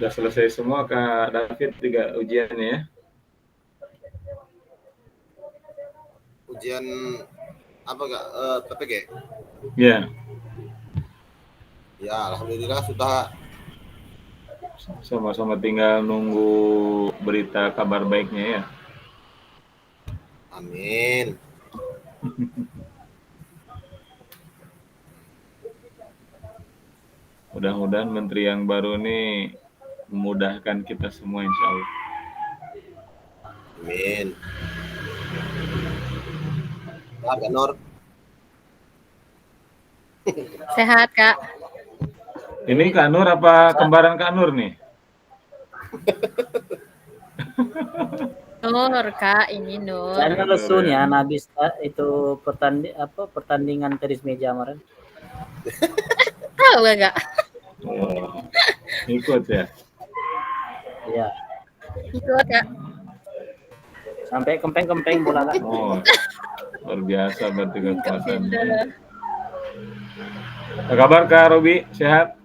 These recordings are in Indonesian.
Udah selesai semua Kak David 3 ujiannya ya? Ujian apa Kak? PPG? Ya. Ya, alhamdulillah sudah. Sama-sama tinggal nunggu berita kabar baiknya ya. Amin. Mudah-mudahan menteri yang baru ini memudahkan kita semua insya Allah. Amin. Ya, Kak Nur. Sehat, Kak. Ini Kak Nur apa kembaran Kak Nur nih? Nur, Kak, ini Nur. Saya resun ya, habis itu pertandingan tenis meja kemarin. Tahu nggak, Kak? Oh, ikut ya? Iya. Ikut, Kak. Sampai kempeng-kempeng bola Kak. Oh, luar biasa berarti kekuatannya. Apa kabar Kak Robi? Sehat?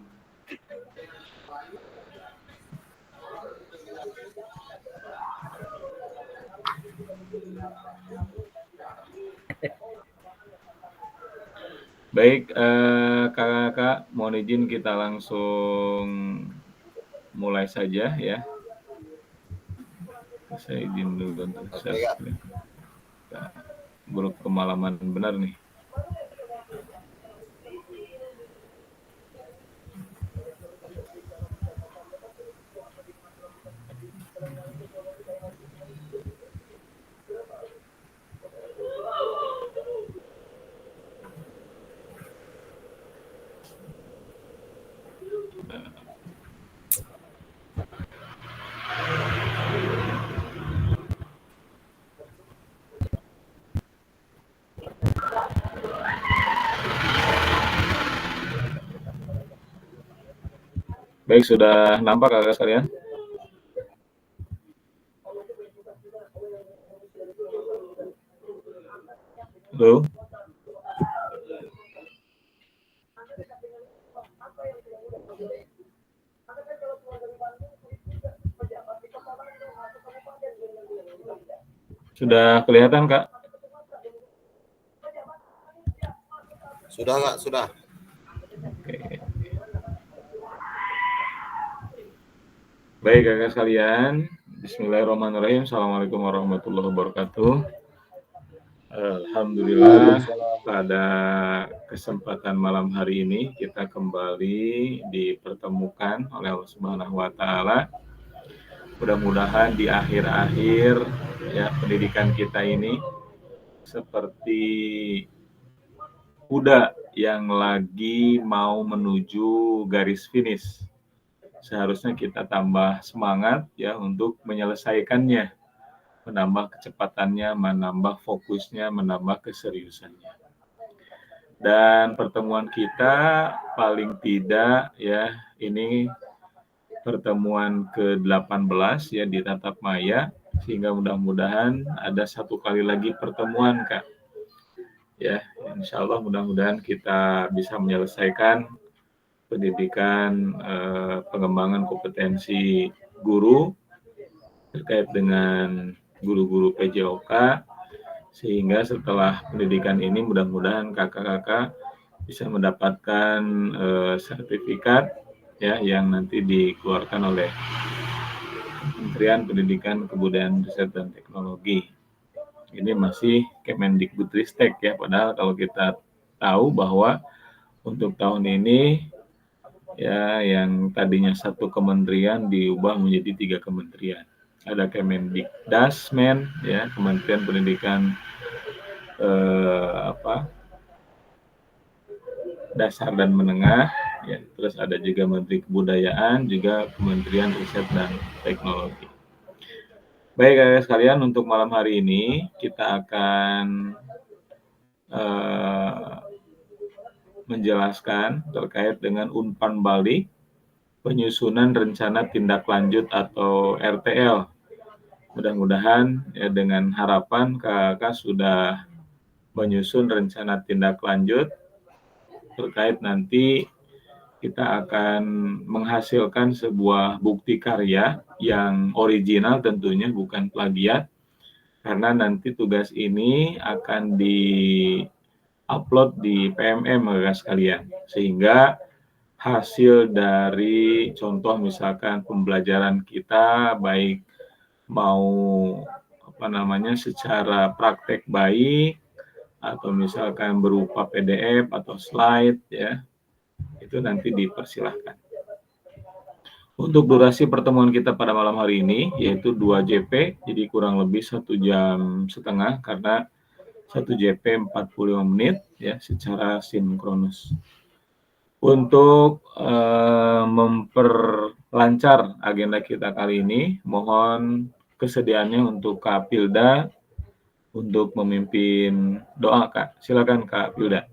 Baik, kakak-kakak, mohon izin kita langsung mulai saja ya. Saya izin dulu untuk share screen. Buruk kemalaman benar nih. Baik, sudah nampak kakak sekalian? Halo? Sudah kelihatan, Kak? Sudah Kak, sudah. Oke. Baik kakak sekalian, Bismillahirrahmanirrahim. Assalamualaikum warahmatullahi wabarakatuh. Alhamdulillah pada kesempatan malam hari ini kita kembali dipertemukan oleh Allah Subhanahu wa taala. Mudah-mudahan di akhir-akhir ya pendidikan kita ini seperti kuda yang lagi mau menuju garis finish. Seharusnya kita tambah semangat ya untuk menyelesaikannya, menambah kecepatannya, menambah fokusnya, menambah keseriusannya. Dan pertemuan kita paling tidak ya ini pertemuan ke-18 ya di Tatap Maya, sehingga mudah-mudahan ada satu kali lagi pertemuan Kak. Ya, insya Allah mudah-mudahan kita bisa menyelesaikan pendidikan pengembangan kompetensi guru terkait dengan guru-guru PJOK, sehingga setelah pendidikan ini mudah-mudahan kakak-kakak bisa mendapatkan sertifikat ya yang nanti dikeluarkan oleh Kementerian Pendidikan, Kebudayaan, Riset dan Teknologi. Ini masih Kemendikbudristek ya, padahal kalau kita tahu bahwa untuk tahun ini ya yang tadinya satu kementerian diubah menjadi 3 kementerian. Ada Kemendikdasmen ya, Kementerian Pendidikan Dasar dan Menengah ya, terus ada juga Menteri Kebudayaan, juga Kementerian Riset dan Teknologi. Baik kakak sekalian, untuk malam hari ini kita akan menjelaskan terkait dengan umpan balik penyusunan rencana tindak lanjut atau RTL. Mudah-mudahan ya dengan harapan kakak sudah menyusun rencana tindak lanjut terkait nanti kita akan menghasilkan sebuah bukti karya yang original tentunya, bukan plagiat, karena nanti tugas ini akan di-upload di PMM rekan sekalian, sehingga hasil dari contoh misalkan pembelajaran kita baik mau secara praktek baik atau misalkan berupa PDF atau slide ya, itu nanti dipersilahkan. Untuk durasi pertemuan kita pada malam hari ini yaitu 2 JP, jadi kurang lebih 1,5 jam karena 1 JP 45 menit ya secara sinkronus. Untuk memperlancar agenda kita kali ini, mohon kesediaannya untuk Kak Pilda untuk memimpin doa, Kak. Silakan Kak Pilda.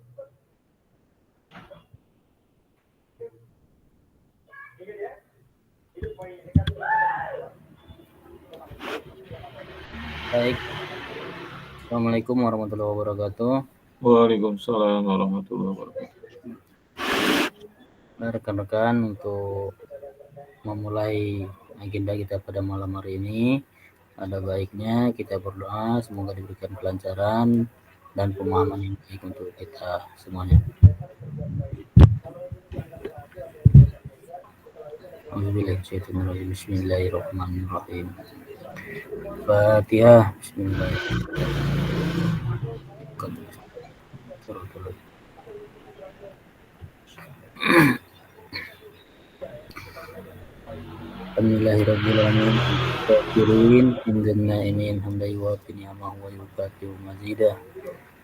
Baik. Assalamualaikum warahmatullahi wabarakatuh. Waalaikumsalam warahmatullahi wabarakatuh. Nah, rekan-rekan, untuk memulai agenda kita pada malam hari ini, ada baiknya kita berdoa semoga diberikan kelancaran dan pemahaman yang baik untuk kita semuanya. Bismillahirrahmanirrahim. Fatihah. Bismillahirrahmanirrahim. Alhamdulillahirrahmanirrahim. Kafirin inzalna imin hamda yuwafi ni'amahu wa yukafi mazidah.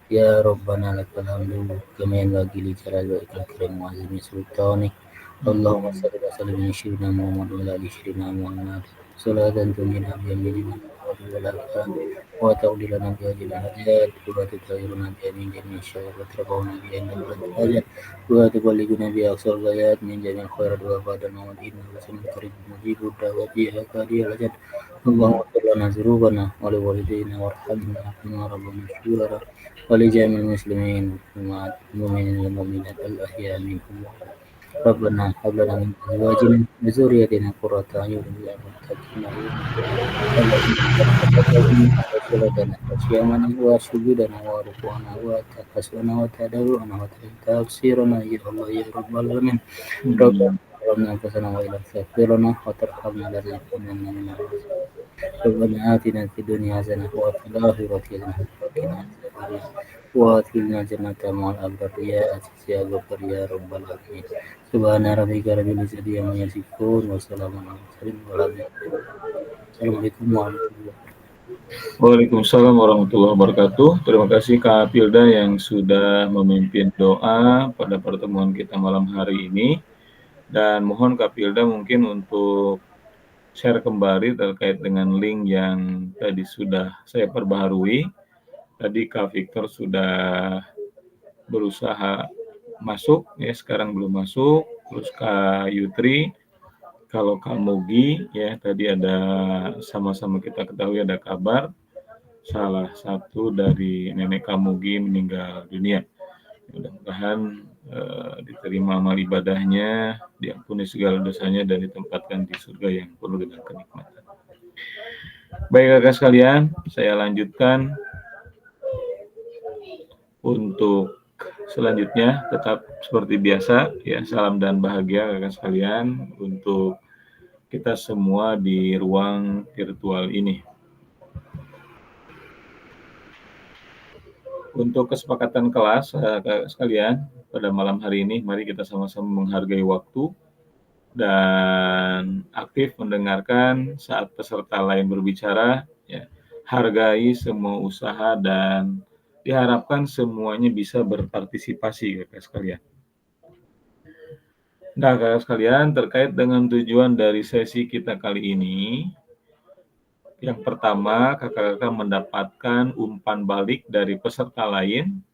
Ya Rabbana lakal hamdu kama yanbaghi li jalali wajhikal karim wa azimi sultanik. Allahumma salli wa sallim ala sayyidina Muhammad wa ala ali sayyidina Muhammad. Salatan tunjina biha min wa ta'udilana biha jami'al hajat wa tutahhiruna biha min jami'i syarri wa tarfa'una biha indal hajat wa tuballighuna biha aqsal ghayat min jami'il khairat wa ba'dal mawt innahu lasamul karim mujibud da'wati ya qadiyal hajat. Allahumma ighfir lana dzunubana wa li walidayna warhamna kama rabbana saghira wa li jami'il muslimin wal mu'minat al ahya minhum. Rabbana hab lana min azwajina wa dhurriyyatina qurrata a'yun waj'alna lil-muttaqina imama wa syuhudana wa ruku'ana wa takasuna wa tadarru'ana wa tafsirana ya Allah ya Rabbal alamin. Rabbana anfusana wa ila taghfirana wa tarhamna la takunanna minal khasirin. Rabbana atina fid dunya hasanah wa fil akhirati hasanah wa qina adzabannar wa adkhilna jannata ma'al abrar ya aziz ya ghafur ya Rabbal alamin. Subhana rabbika rabbil izzati amma yasifun wa salamun alal mursalin walhamdulillah. Assalamualaikum warahmatullahi wabarakatuh. Waalaikumsalam warahmatullahi wabarakatuh. Terima kasih Kak Pilda yang sudah memimpin doa pada pertemuan kita malam hari ini. Dan mohon Kak Pilda mungkin untuk share kembali terkait dengan link yang tadi sudah saya perbaharui. Tadi Kak Victor sudah berusaha masuk, ya sekarang belum masuk. Terus Kak Yutri, kalau Kak Mugi, ya tadi ada sama-sama kita ketahui ada kabar salah satu dari nenek Kak Mugi meninggal dunia. Mudah-mudahan diterima amal ibadahnya, diampuni segala dosanya dan ditempatkan di surga yang penuh dengan kenikmatan. Baik kakak sekalian, saya lanjutkan. Untuk selanjutnya tetap seperti biasa ya, salam dan bahagia kakak sekalian untuk kita semua di ruang virtual ini. Untuk kesepakatan kelas kakak sekalian pada malam hari ini, mari kita sama-sama menghargai waktu dan aktif mendengarkan saat peserta lain berbicara ya. Hargai semua usaha dan diharapkan semuanya bisa berpartisipasi kakak sekalian. Nah kakak sekalian, terkait dengan tujuan dari sesi kita kali ini, yang pertama kakak-kakak mendapatkan umpan balik dari peserta lain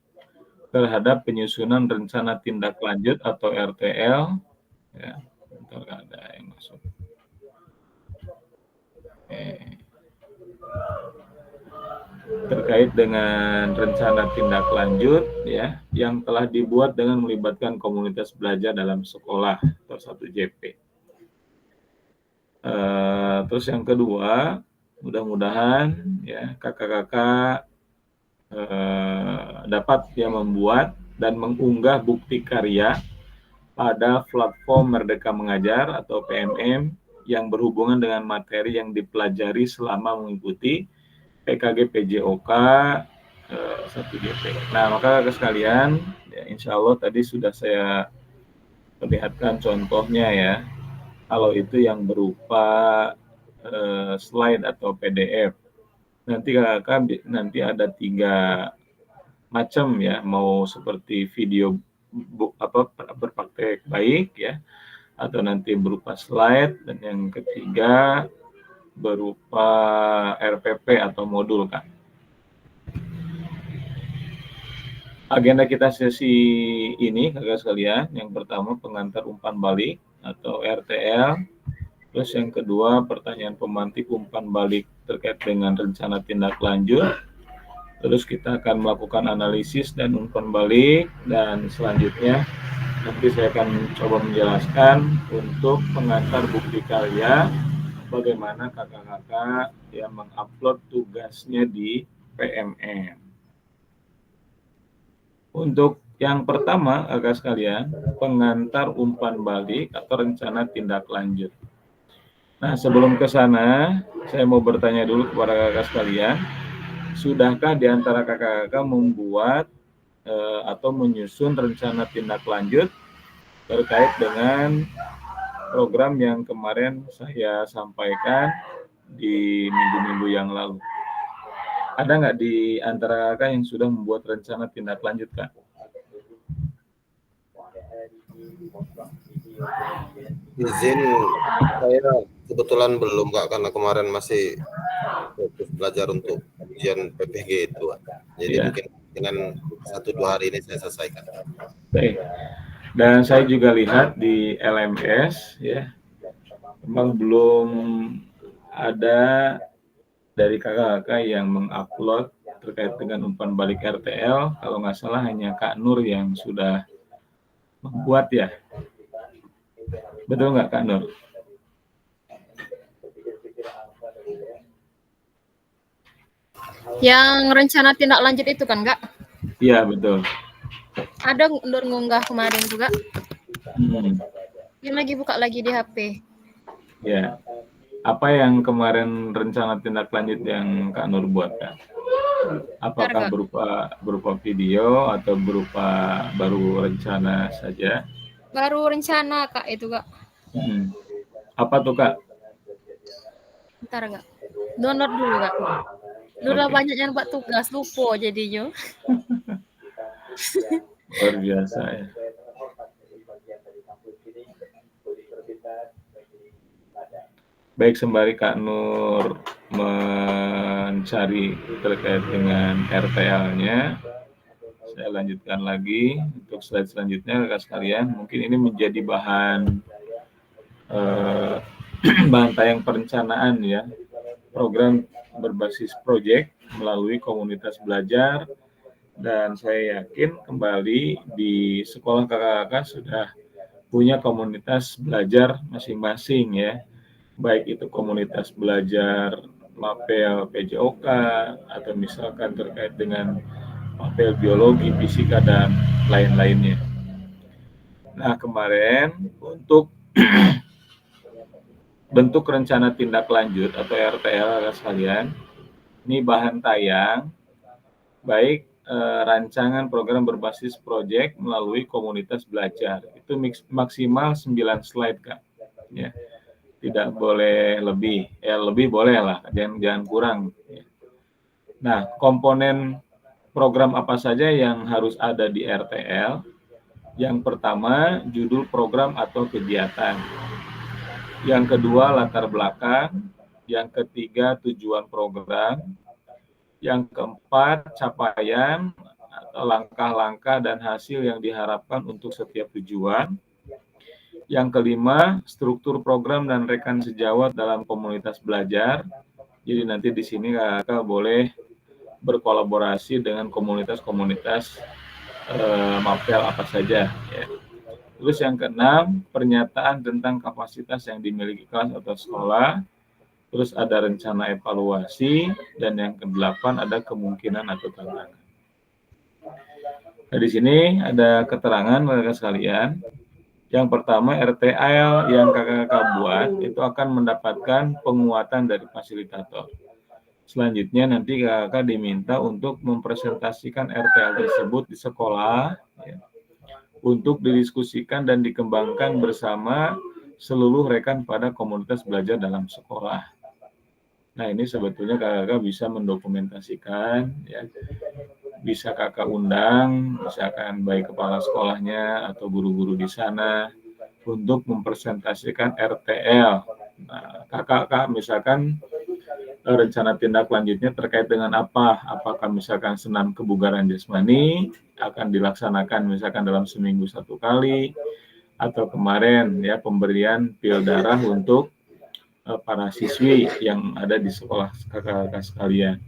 terhadap penyusunan rencana tindak lanjut atau RTL. Ya, bentar ada yang masuk. terkait dengan rencana tindak lanjut ya yang telah dibuat dengan melibatkan komunitas belajar dalam sekolah atau 1JP. Terus yang kedua, mudah-mudahan ya kakak-kakak dapat ya membuat dan mengunggah bukti karya pada platform Merdeka Mengajar atau PMM yang berhubungan dengan materi yang dipelajari selama mengikuti PKG PJOK 1JP. Nah, maka kakak sekalian, ya, insya Allah tadi sudah saya perlihatkan contohnya ya. Kalau itu yang berupa slide atau PDF. Nanti kakak nanti ada 3 macam ya, mau seperti video berpraktek baik ya, atau nanti berupa slide, dan yang ketiga berupa RPP atau modul Kak. Agenda kita sesi ini kakak sekalian, yang pertama pengantar umpan balik atau RTL, terus yang kedua pertanyaan pemantik umpan balik terkait dengan rencana tindak lanjut. Terus kita akan melakukan analisis dan umpan balik, dan selanjutnya nanti saya akan coba menjelaskan untuk pengantar bukti karya bagaimana kakak-kakak yang mengupload tugasnya di PMM. Untuk yang pertama kakak sekalian, pengantar umpan balik atau rencana tindak lanjut. Nah, sebelum ke sana, saya mau bertanya dulu kepada kakak sekalian, sudahkah di antara kakak-kakak membuat atau menyusun rencana tindak lanjut terkait dengan program yang kemarin saya sampaikan di minggu-minggu yang lalu? Ada nggak di antara kakak yang sudah membuat rencana tindak lanjut, Kak? Izin saya kebetulan belum Kak, karena kemarin masih fokus belajar untuk ujian PPG itu. Jadi Ya. mungkin dengan 1-2 hari ini saya selesaikan. Baik. Dan saya juga lihat di LMS ya, memang belum ada dari kakak-kakak yang mengupload terkait dengan umpan balik RTL. Kalau nggak salah hanya Kak Nur yang sudah membuat ya. Betul nggak Kak Nur? Yang rencana tindak lanjut itu kan, Kak? Iya, betul. Ada Nur ngunggah kemarin juga. Ini lagi buka lagi di HP. Ya. Apa yang kemarin rencana tindak lanjut yang Kak Nur buat, Kak? Apakah berupa video atau berupa baru rencana saja? Baru rencana, Kak, itu, Kak. Apa tuh, Kak? Bentar, Kak. Download dulu, Kak. Udah banyak yang buat tugas, lupa jadinya. Luar biasa ya. Baik, sembari Kak Nur mencari terkait dengan RTL-nya, saya lanjutkan lagi untuk slide selanjutnya kakak sekalian. Mungkin ini menjadi bahan tayang perencanaan ya, program berbasis proyek melalui komunitas belajar, dan saya yakin kembali di sekolah kakak-kakak sudah punya komunitas belajar masing-masing ya, baik itu komunitas belajar mapel PJOK atau misalkan terkait dengan mapel biologi, fisika, dan lain-lainnya. Nah, kemarin untuk bentuk rencana tindak lanjut atau RTL sekalian, ini bahan tayang baik rancangan program berbasis proyek melalui komunitas belajar. Itu maksimal 9 slide, Kak. Ya. Tidak boleh lebih, ya lebih boleh lah, jangan kurang. Nah, komponen program apa saja yang harus ada di RTL? Yang pertama, judul program atau kegiatan. Yang kedua, latar belakang. Yang ketiga, tujuan program. Yang keempat, capaian atau langkah-langkah dan hasil yang diharapkan untuk setiap tujuan. Yang kelima, struktur program dan rekan sejawat dalam komunitas belajar. Jadi nanti di sini kakak boleh berkolaborasi dengan komunitas-komunitas mapel apa saja ya. Terus yang keenam, pernyataan tentang kapasitas yang dimiliki kelas atau sekolah. Terus ada rencana evaluasi, dan yang kedelapan ada kemungkinan atau tantangan. Nah, di sini ada keterangan mereka sekalian. Yang pertama, RTL yang kakak-kakak buat itu akan mendapatkan penguatan dari fasilitator. Selanjutnya nanti kakak diminta untuk mempresentasikan RTL tersebut di sekolah ya, untuk didiskusikan dan dikembangkan bersama seluruh rekan pada komunitas belajar dalam sekolah. Nah, ini sebetulnya kakak bisa mendokumentasikan ya. Bisa kakak undang, misalkan baik kepala sekolahnya atau guru-guru di sana untuk mempresentasikan RTL. Nah, kakak misalkan rencana tindak lanjutnya terkait dengan apa? Apakah misalkan senam kebugaran jasmani akan dilaksanakan misalkan dalam seminggu 1 kali, atau kemarin ya pemberian pil darah untuk para siswi yang ada di sekolah kakak-kakak sekalian.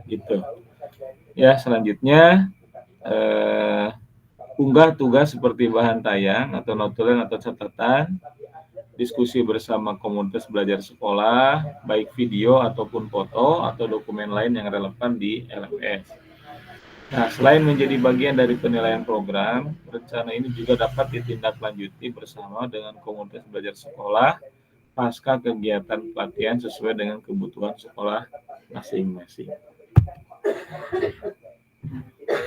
Gitu. Ya, selanjutnya unggah tugas seperti bahan tayang atau notulen atau catatan, diskusi bersama komunitas belajar sekolah, baik video ataupun foto atau dokumen lain yang relevan di LMS. Nah, selain menjadi bagian dari penilaian program, rencana ini juga dapat ditindaklanjuti bersama dengan komunitas belajar sekolah pasca kegiatan pelatihan sesuai dengan kebutuhan sekolah masing-masing.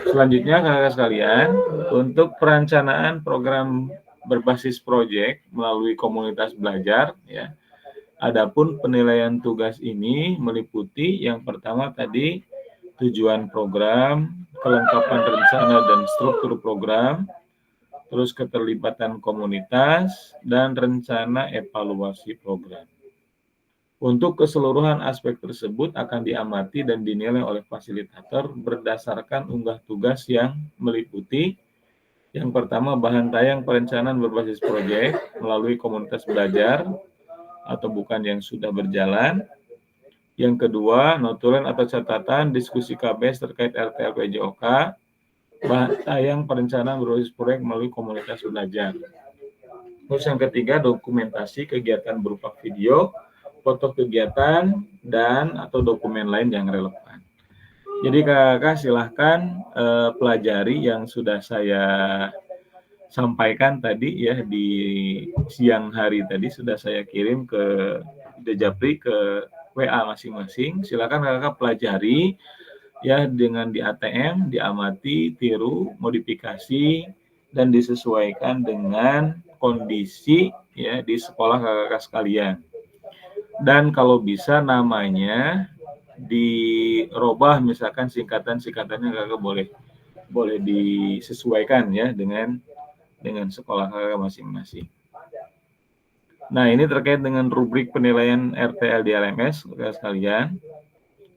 Selanjutnya kakak sekalian, untuk perencanaan program berbasis proyek melalui komunitas belajar ya. Adapun penilaian tugas ini meliputi yang pertama tadi tujuan program, kelengkapan rencana dan struktur program, terus keterlibatan komunitas dan rencana evaluasi program. Untuk keseluruhan aspek tersebut akan diamati dan dinilai oleh fasilitator berdasarkan unggah tugas yang meliputi yang pertama bahan tayang perencanaan berbasis proyek melalui komunitas belajar atau bukan yang sudah berjalan. Yang kedua, notulen atau catatan diskusi KBS terkait RTL PJOK, bahan tayang perencanaan berbasis proyek melalui komunitas belajar. Terus yang ketiga, dokumentasi kegiatan berupa video, foto kegiatan, dan atau dokumen lain yang relevan. Jadi kakak silahkan pelajari yang sudah saya sampaikan tadi ya di siang hari tadi sudah saya kirim ke Dejapri ke WA masing-masing. Silakan kakak pelajari ya dengan di ATM, diamati, tiru, modifikasi, dan disesuaikan dengan kondisi ya di sekolah kakak sekalian. Dan kalau bisa namanya dirubah misalkan singkatannya kakak boleh disesuaikan ya dengan sekolah kakak masing-masing. Nah, ini terkait dengan rubrik penilaian RTL di LMS kakak sekalian.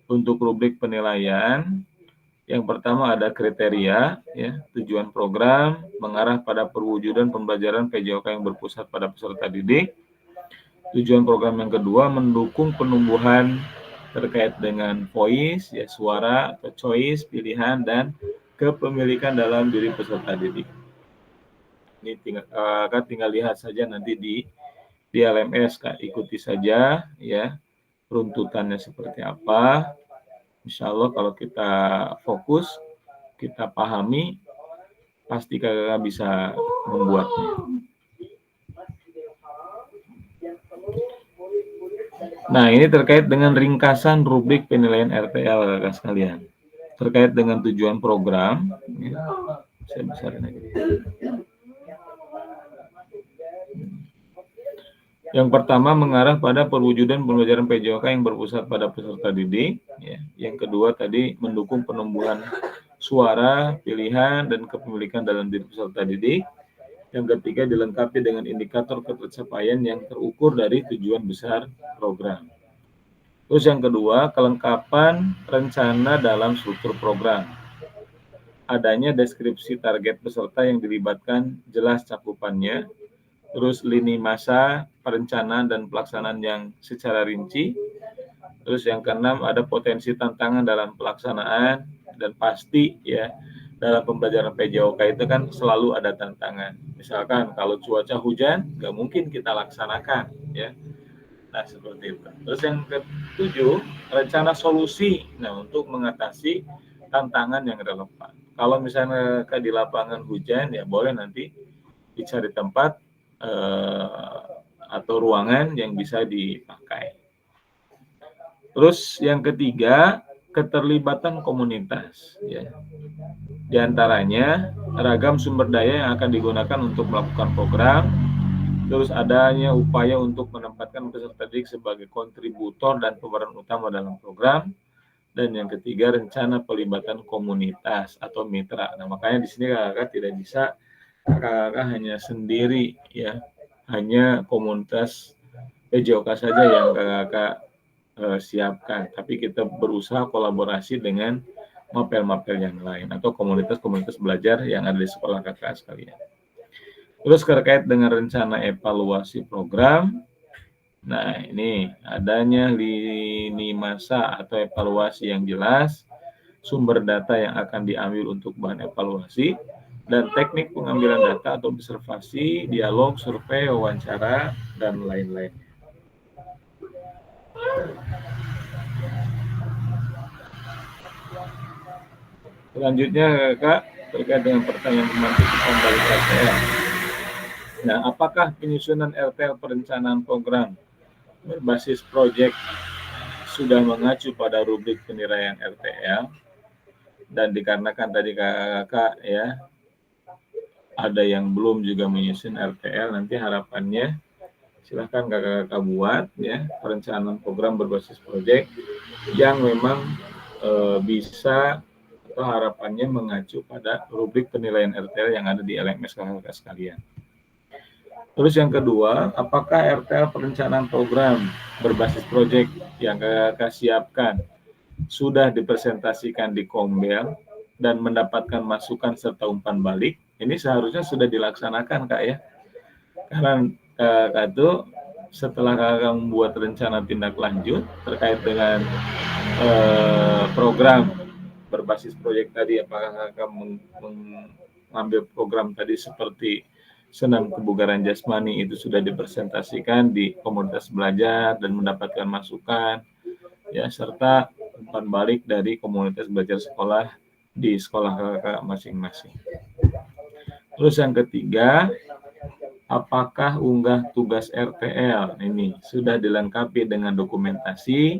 Untuk rubrik penilaian yang pertama ada kriteria ya, tujuan program mengarah pada perwujudan pembelajaran PJOK yang berpusat pada peserta didik. Tujuan program yang kedua mendukung penumbuhan terkait dengan voice, ya suara atau choice, pilihan dan kepemilikan dalam diri peserta didik. Ini tinggal lihat saja nanti di LMS, Kak. Ikuti saja ya runtutannya seperti apa. Insya Allah kalau kita fokus, kita pahami, pasti kakak bisa membuatnya. Nah, ini terkait dengan ringkasan rubrik penilaian RTL kakak sekalian. Terkait dengan tujuan program, ya, saya besarin aja. Yang pertama mengarah pada perwujudan pembelajaran PJOK yang berpusat pada peserta didik. Ya. Yang kedua tadi mendukung penumbuhan suara, pilihan, dan kepemilikan dalam diri peserta didik. Yang ketiga dilengkapi dengan indikator ketercapaian yang terukur dari tujuan besar program. Terus yang kedua, kelengkapan rencana dalam struktur program. Adanya deskripsi target peserta yang dilibatkan jelas cakupannya, terus lini masa, perencanaan dan pelaksanaan yang secara rinci, Terus yang keenam, ada potensi tantangan dalam pelaksanaan, dan pasti ya dalam pembelajaran PJOK itu kan selalu ada tantangan. Misalkan kalau cuaca hujan, nggak mungkin kita laksanakan ya. Nah, seperti itu. Terus yang ketujuh, rencana solusi. Nah, untuk mengatasi tantangan yang relevan. Kalau misalnya di lapangan hujan, ya boleh nanti dicari tempat atau ruangan yang bisa dipakai. Terus yang ketiga, keterlibatan komunitas. Ya. Di antaranya, ragam sumber daya yang akan digunakan untuk melakukan program, terus adanya upaya untuk menempatkan peserta didik sebagai kontributor dan pemeran utama dalam program, dan yang ketiga, rencana pelibatan komunitas atau mitra. Nah, makanya di sini kakak tidak bisa kakak hanya sendiri ya, hanya komunitas PJOK saja yang kakak siapkan, tapi kita berusaha kolaborasi dengan mapel-mapel yang lain atau komunitas-komunitas belajar yang ada di sekolah kakak sekalian. Terus terkait dengan rencana evaluasi program, nah ini adanya lini masa atau evaluasi yang jelas, sumber data yang akan diambil untuk bahan evaluasi, dan teknik pengambilan data atau observasi, dialog, survei, wawancara, dan lain-lain. Selanjutnya kakak terkait dengan pertanyaan pemantik kembali RTL. Nah, apakah penyusunan RTL perencanaan program berbasis proyek sudah mengacu pada rubrik penilaian RTL? Dan dikarenakan tadi kakak ya ada yang belum juga menyusun RTL, nanti harapannya silahkan kakak buat ya perencanaan program berbasis proyek yang memang bisa atau harapannya mengacu pada rubrik penilaian RTL yang ada di LMS kakak sekalian. Terus yang kedua, apakah RTL perencanaan program berbasis proyek yang kakak siapkan sudah dipresentasikan di Kombel dan mendapatkan masukan serta umpan balik? Ini seharusnya sudah dilaksanakan kak ya. Karena kakak itu setelah kakak membuat rencana tindak lanjut terkait dengan program berbasis proyek tadi, apakah kakak mengambil program tadi seperti senam kebugaran jasmani itu sudah dipresentasikan di komunitas belajar dan mendapatkan masukan ya, serta umpan balik dari komunitas belajar sekolah di sekolah kakak masing-masing. Terus yang ketiga, apakah unggah tugas RTL ini sudah dilengkapi dengan dokumentasi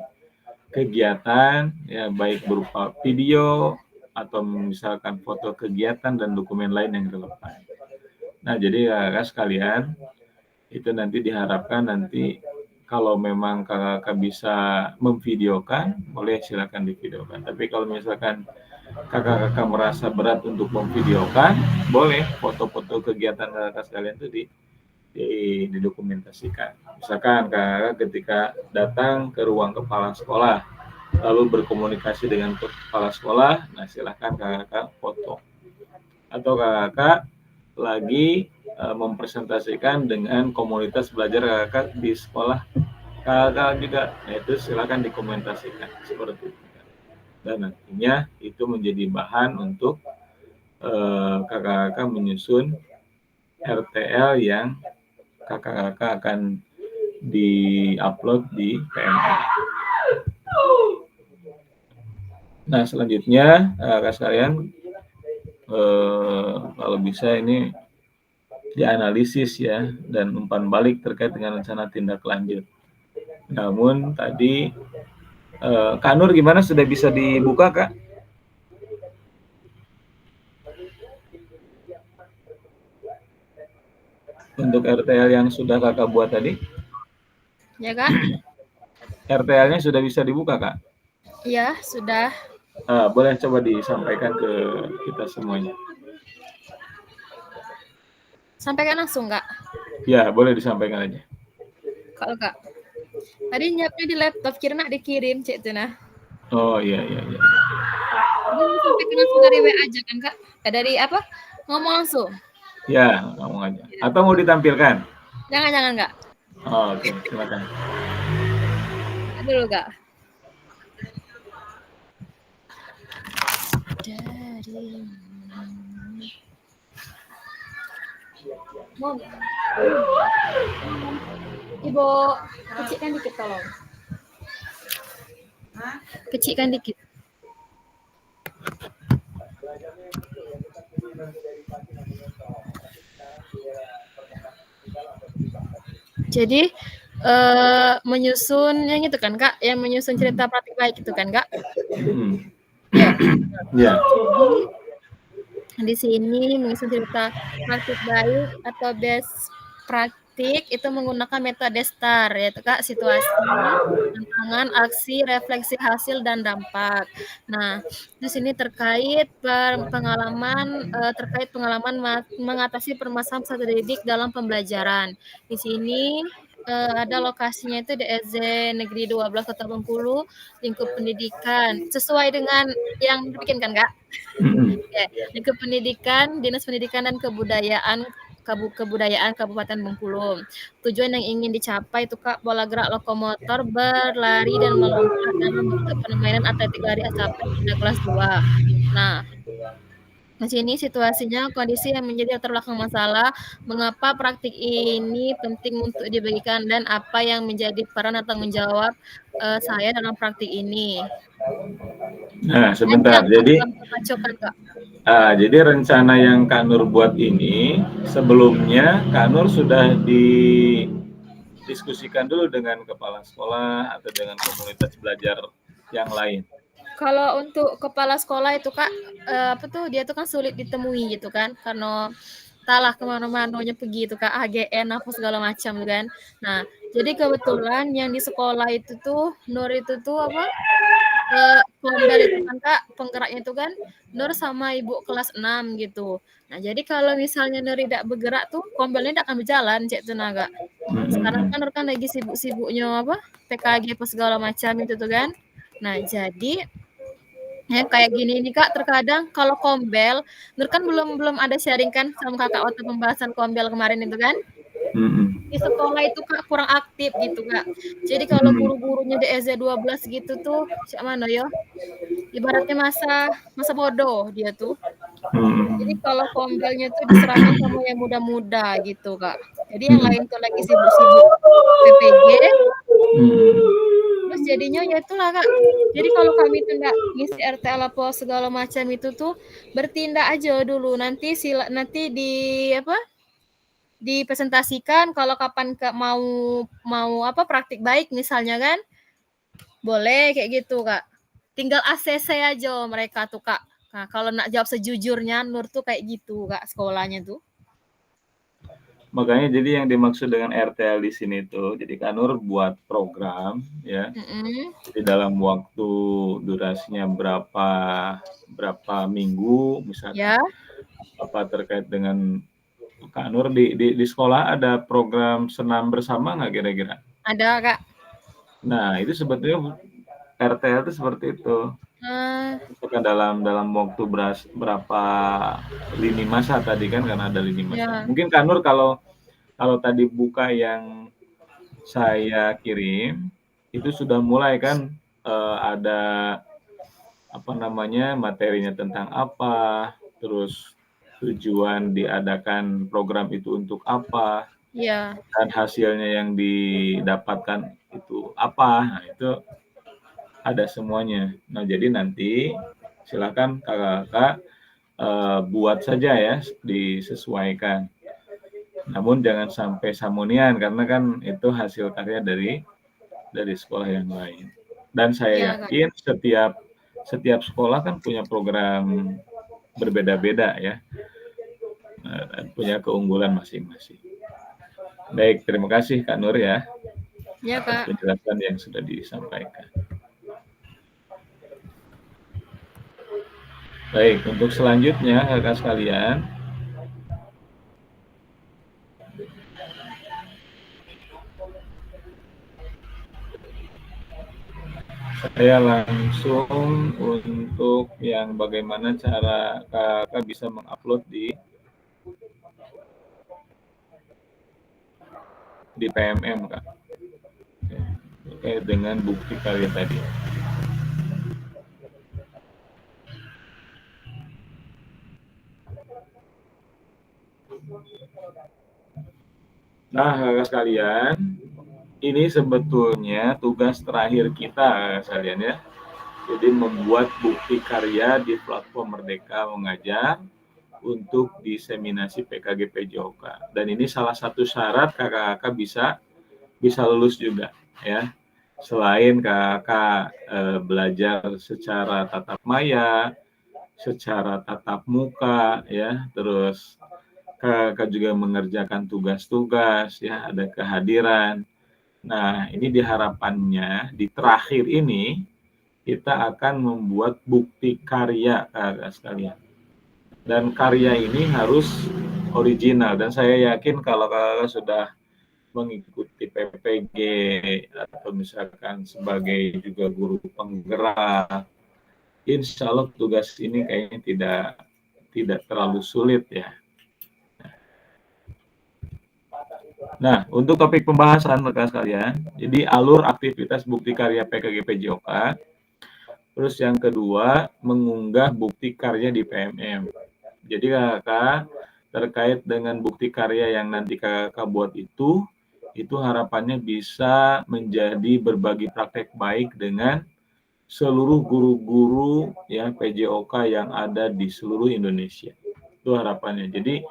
kegiatan ya, baik berupa video atau misalkan foto kegiatan dan dokumen lain yang relevan. Nah, jadi kakak sekalian, itu nanti diharapkan nanti kalau memang kakak bisa memvideokan, boleh silakan divideokan. Tapi kalau misalkan kakak merasa berat untuk memvideokan, boleh foto-foto kegiatan kakak sekalian itu didokumentasikan. Misalkan kakak ketika datang ke ruang kepala sekolah, lalu berkomunikasi dengan kepala sekolah, nah silahkan kakak foto. Atau kakak lagi mempresentasikan dengan komunitas belajar kakak di sekolah kakak juga, nah itu silahkan dikomentasikan seperti itu. Dan nantinya itu menjadi bahan untuk kakak-kakak menyusun RTL yang kakak-kakak akan di-upload di PMA. Nah, selanjutnya kakak sekalian, kalau bisa ini dianalisis ya dan umpan balik terkait dengan rencana tindak lanjut. Namun tadi Kak Nur gimana, sudah bisa dibuka Kak? Untuk RTL yang sudah kakak buat tadi? Ya kak? RTL-nya sudah bisa dibuka Kak? Iya, sudah. Boleh coba disampaikan ke kita semuanya. Sampaikan langsung kak? Ya, boleh disampaikan aja. Kalau kak, tadi nyiapnya di laptop, kira nak dikirim cek tuh nah. Oh iya. Jadi sampaikan langsung dari WA aja kan kak? Dari apa? Ngomong langsung? Ya, ngomong aja. Atau mau ditampilkan? Jangan kak. Oh, oke, silakan. Dulu kak. Mom. Ibu, kecilkan dikit tolong. Kecilkan dikit. Jadi menyusun yang itu kan Kak, yang menyusun cerita praktik baik itu kan Kak? Ya. Ya. Di sini menyusun cerita praktik baik atau best praktik itu menggunakan metode STAR, yaitu Kak, situasi, tantangan, aksi, refleksi hasil, dan dampak. Nah, di sini terkait pengalaman mengatasi permasalahan peserta didik dalam pembelajaran. Di sini ada lokasinya itu di SD Negeri 12 Kota Bengkulu, lingkup pendidikan, sesuai dengan yang dibikinkan Kak. Ya, lingkup pendidikan, Dinas Pendidikan dan Kebudayaan Kabupaten Bengkulu. Tujuan yang ingin dicapai itu Kak, pola gerak lokomotor, berlari dan melompat dalam bentuk permainan atletik lari estafet pada kelas 2. Nah, di sini situasinya kondisi yang menjadi latar belakang masalah, mengapa praktik ini penting untuk dibagikan dan apa yang menjadi peran atau tanggung jawab saya dalam praktik ini. Nah, sebentar. Jadi rencana yang Kak Nur buat ini sebelumnya Kak Nur sudah didiskusikan dulu dengan kepala sekolah atau dengan komunitas belajar yang lain. Kalau untuk kepala sekolah itu Kak, dia tuh kan sulit ditemui gitu kan, karena entahlah kemana-mananya pergi itu Kak, AGN apa segala macam kan. Nah, jadi kebetulan yang di sekolah itu tuh Nur itu tuh Kombel itu kan Kak, penggeraknya itu kan Nur sama ibu kelas 6 gitu. Nah, jadi kalau misalnya Nur tidak bergerak tuh kombelnya tidak akan berjalan cek tenaga. Sekarang kan Nur kan lagi sibuk-sibuknya PKG apa segala macam itu tuh kan. Nah, jadi yang kayak gini nih Kak, terkadang kalau kombel, Nur kan belum ada sharing kan sama Kakak waktu pembahasan kombel kemarin itu kan. Di sekolah itu Kak kurang aktif gitu Kak. Jadi kalau guru-gurunya di SD 12 gitu tuh, siapa mana ya? Ibaratnya masa bodoh dia tuh. Jadi kalau kombelnya tuh diserahkan sama yang muda-muda gitu Kak. Jadi yang lain tuh lagi sibuk-sibuk PPG. Terus jadinya ya itulah Kak. Jadi kalau kami tuh nggak ngisi RTL apa segala macam itu tuh bertindak aja dulu. Nanti dipresentasikan kalau kapan mau praktik baik misalnya kan. Boleh kayak gitu Kak. Tinggal ACC aja mereka tuh Kak. Nah, kalau nak jawab sejujurnya Nur tuh kayak gitu Kak sekolahnya tuh. Makanya jadi yang dimaksud dengan RTL di sini tuh, jadi Kak Nur buat program ya. Jadi dalam waktu durasinya berapa minggu misalnya. Apa terkait dengan Kak Nur di sekolah ada program senam bersama nggak kira-kira? Ada Kak. Nah, itu sebetulnya RTL itu seperti itu. Misalkan dalam waktu berapa lini masa tadi kan, karena ada lini masa. Mungkin Kak Nur kalau tadi buka yang saya kirim itu sudah mulai kan ada materinya tentang apa, terus tujuan diadakan program itu untuk apa, dan hasilnya yang didapatkan itu apa. Nah, itu ada semuanya. Nah, jadi nanti silakan kakak-kakak buat saja ya, disesuaikan. Namun jangan sampai samunian karena kan itu hasil karya dari sekolah yang lain. Dan saya yakin setiap sekolah kan punya program berbeda-beda ya, dan punya keunggulan masing-masing. Baik, terima kasih Kak Nur ya, atas penjelasan yang sudah disampaikan. Baik, untuk selanjutnya kakak sekalian, saya langsung untuk yang bagaimana cara kakak bisa mengupload di PMM Kak, terkait dengan bukti karya tadi. Nah, kakak sekalian, ini sebetulnya tugas terakhir kita, kakak sekalian ya. Jadi membuat bukti karya di platform Merdeka Mengajar untuk diseminasi PKG PJOK. Dan ini salah satu syarat kakak-kakak bisa lulus juga ya. Selain kakak belajar secara tatap maya, secara tatap muka ya, terus kakak juga mengerjakan tugas-tugas ya, ada kehadiran. Nah, ini diharapannya di terakhir ini kita akan membuat bukti karya kakak sekalian. Dan karya ini harus original, dan saya yakin kalau kakak sudah mengikuti PPG atau misalkan sebagai juga guru penggerak, insya Allah tugas ini kayaknya tidak terlalu sulit ya. Nah, untuk topik pembahasan rekan sekalian, jadi alur aktivitas bukti karya PKG PJOK. Terus yang kedua, mengunggah bukti karya di PMM. Jadi kakak terkait dengan bukti karya yang nanti kakak buat itu harapannya bisa menjadi berbagi praktek baik dengan seluruh guru-guru ya PJOK yang ada di seluruh Indonesia. Itu harapannya. Jadi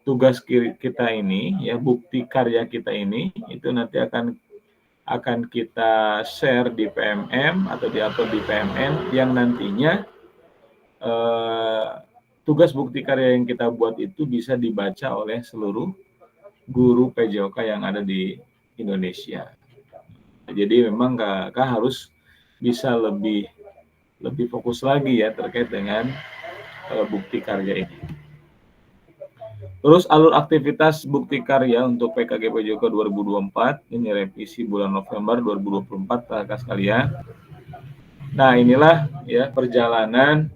tugas kita ini ya, bukti karya kita ini itu nanti akan kita share di PMM atau diupload di PMN yang nantinya tugas bukti karya yang kita buat itu bisa dibaca oleh seluruh guru PJOK yang ada di Indonesia. Jadi memang kakak harus bisa lebih fokus lagi ya terkait dengan bukti karya ini. Terus alur aktivitas bukti karya untuk PKG PJOK 2024, ini revisi bulan November 2024 kakak sekalian. Nah, inilah ya perjalanan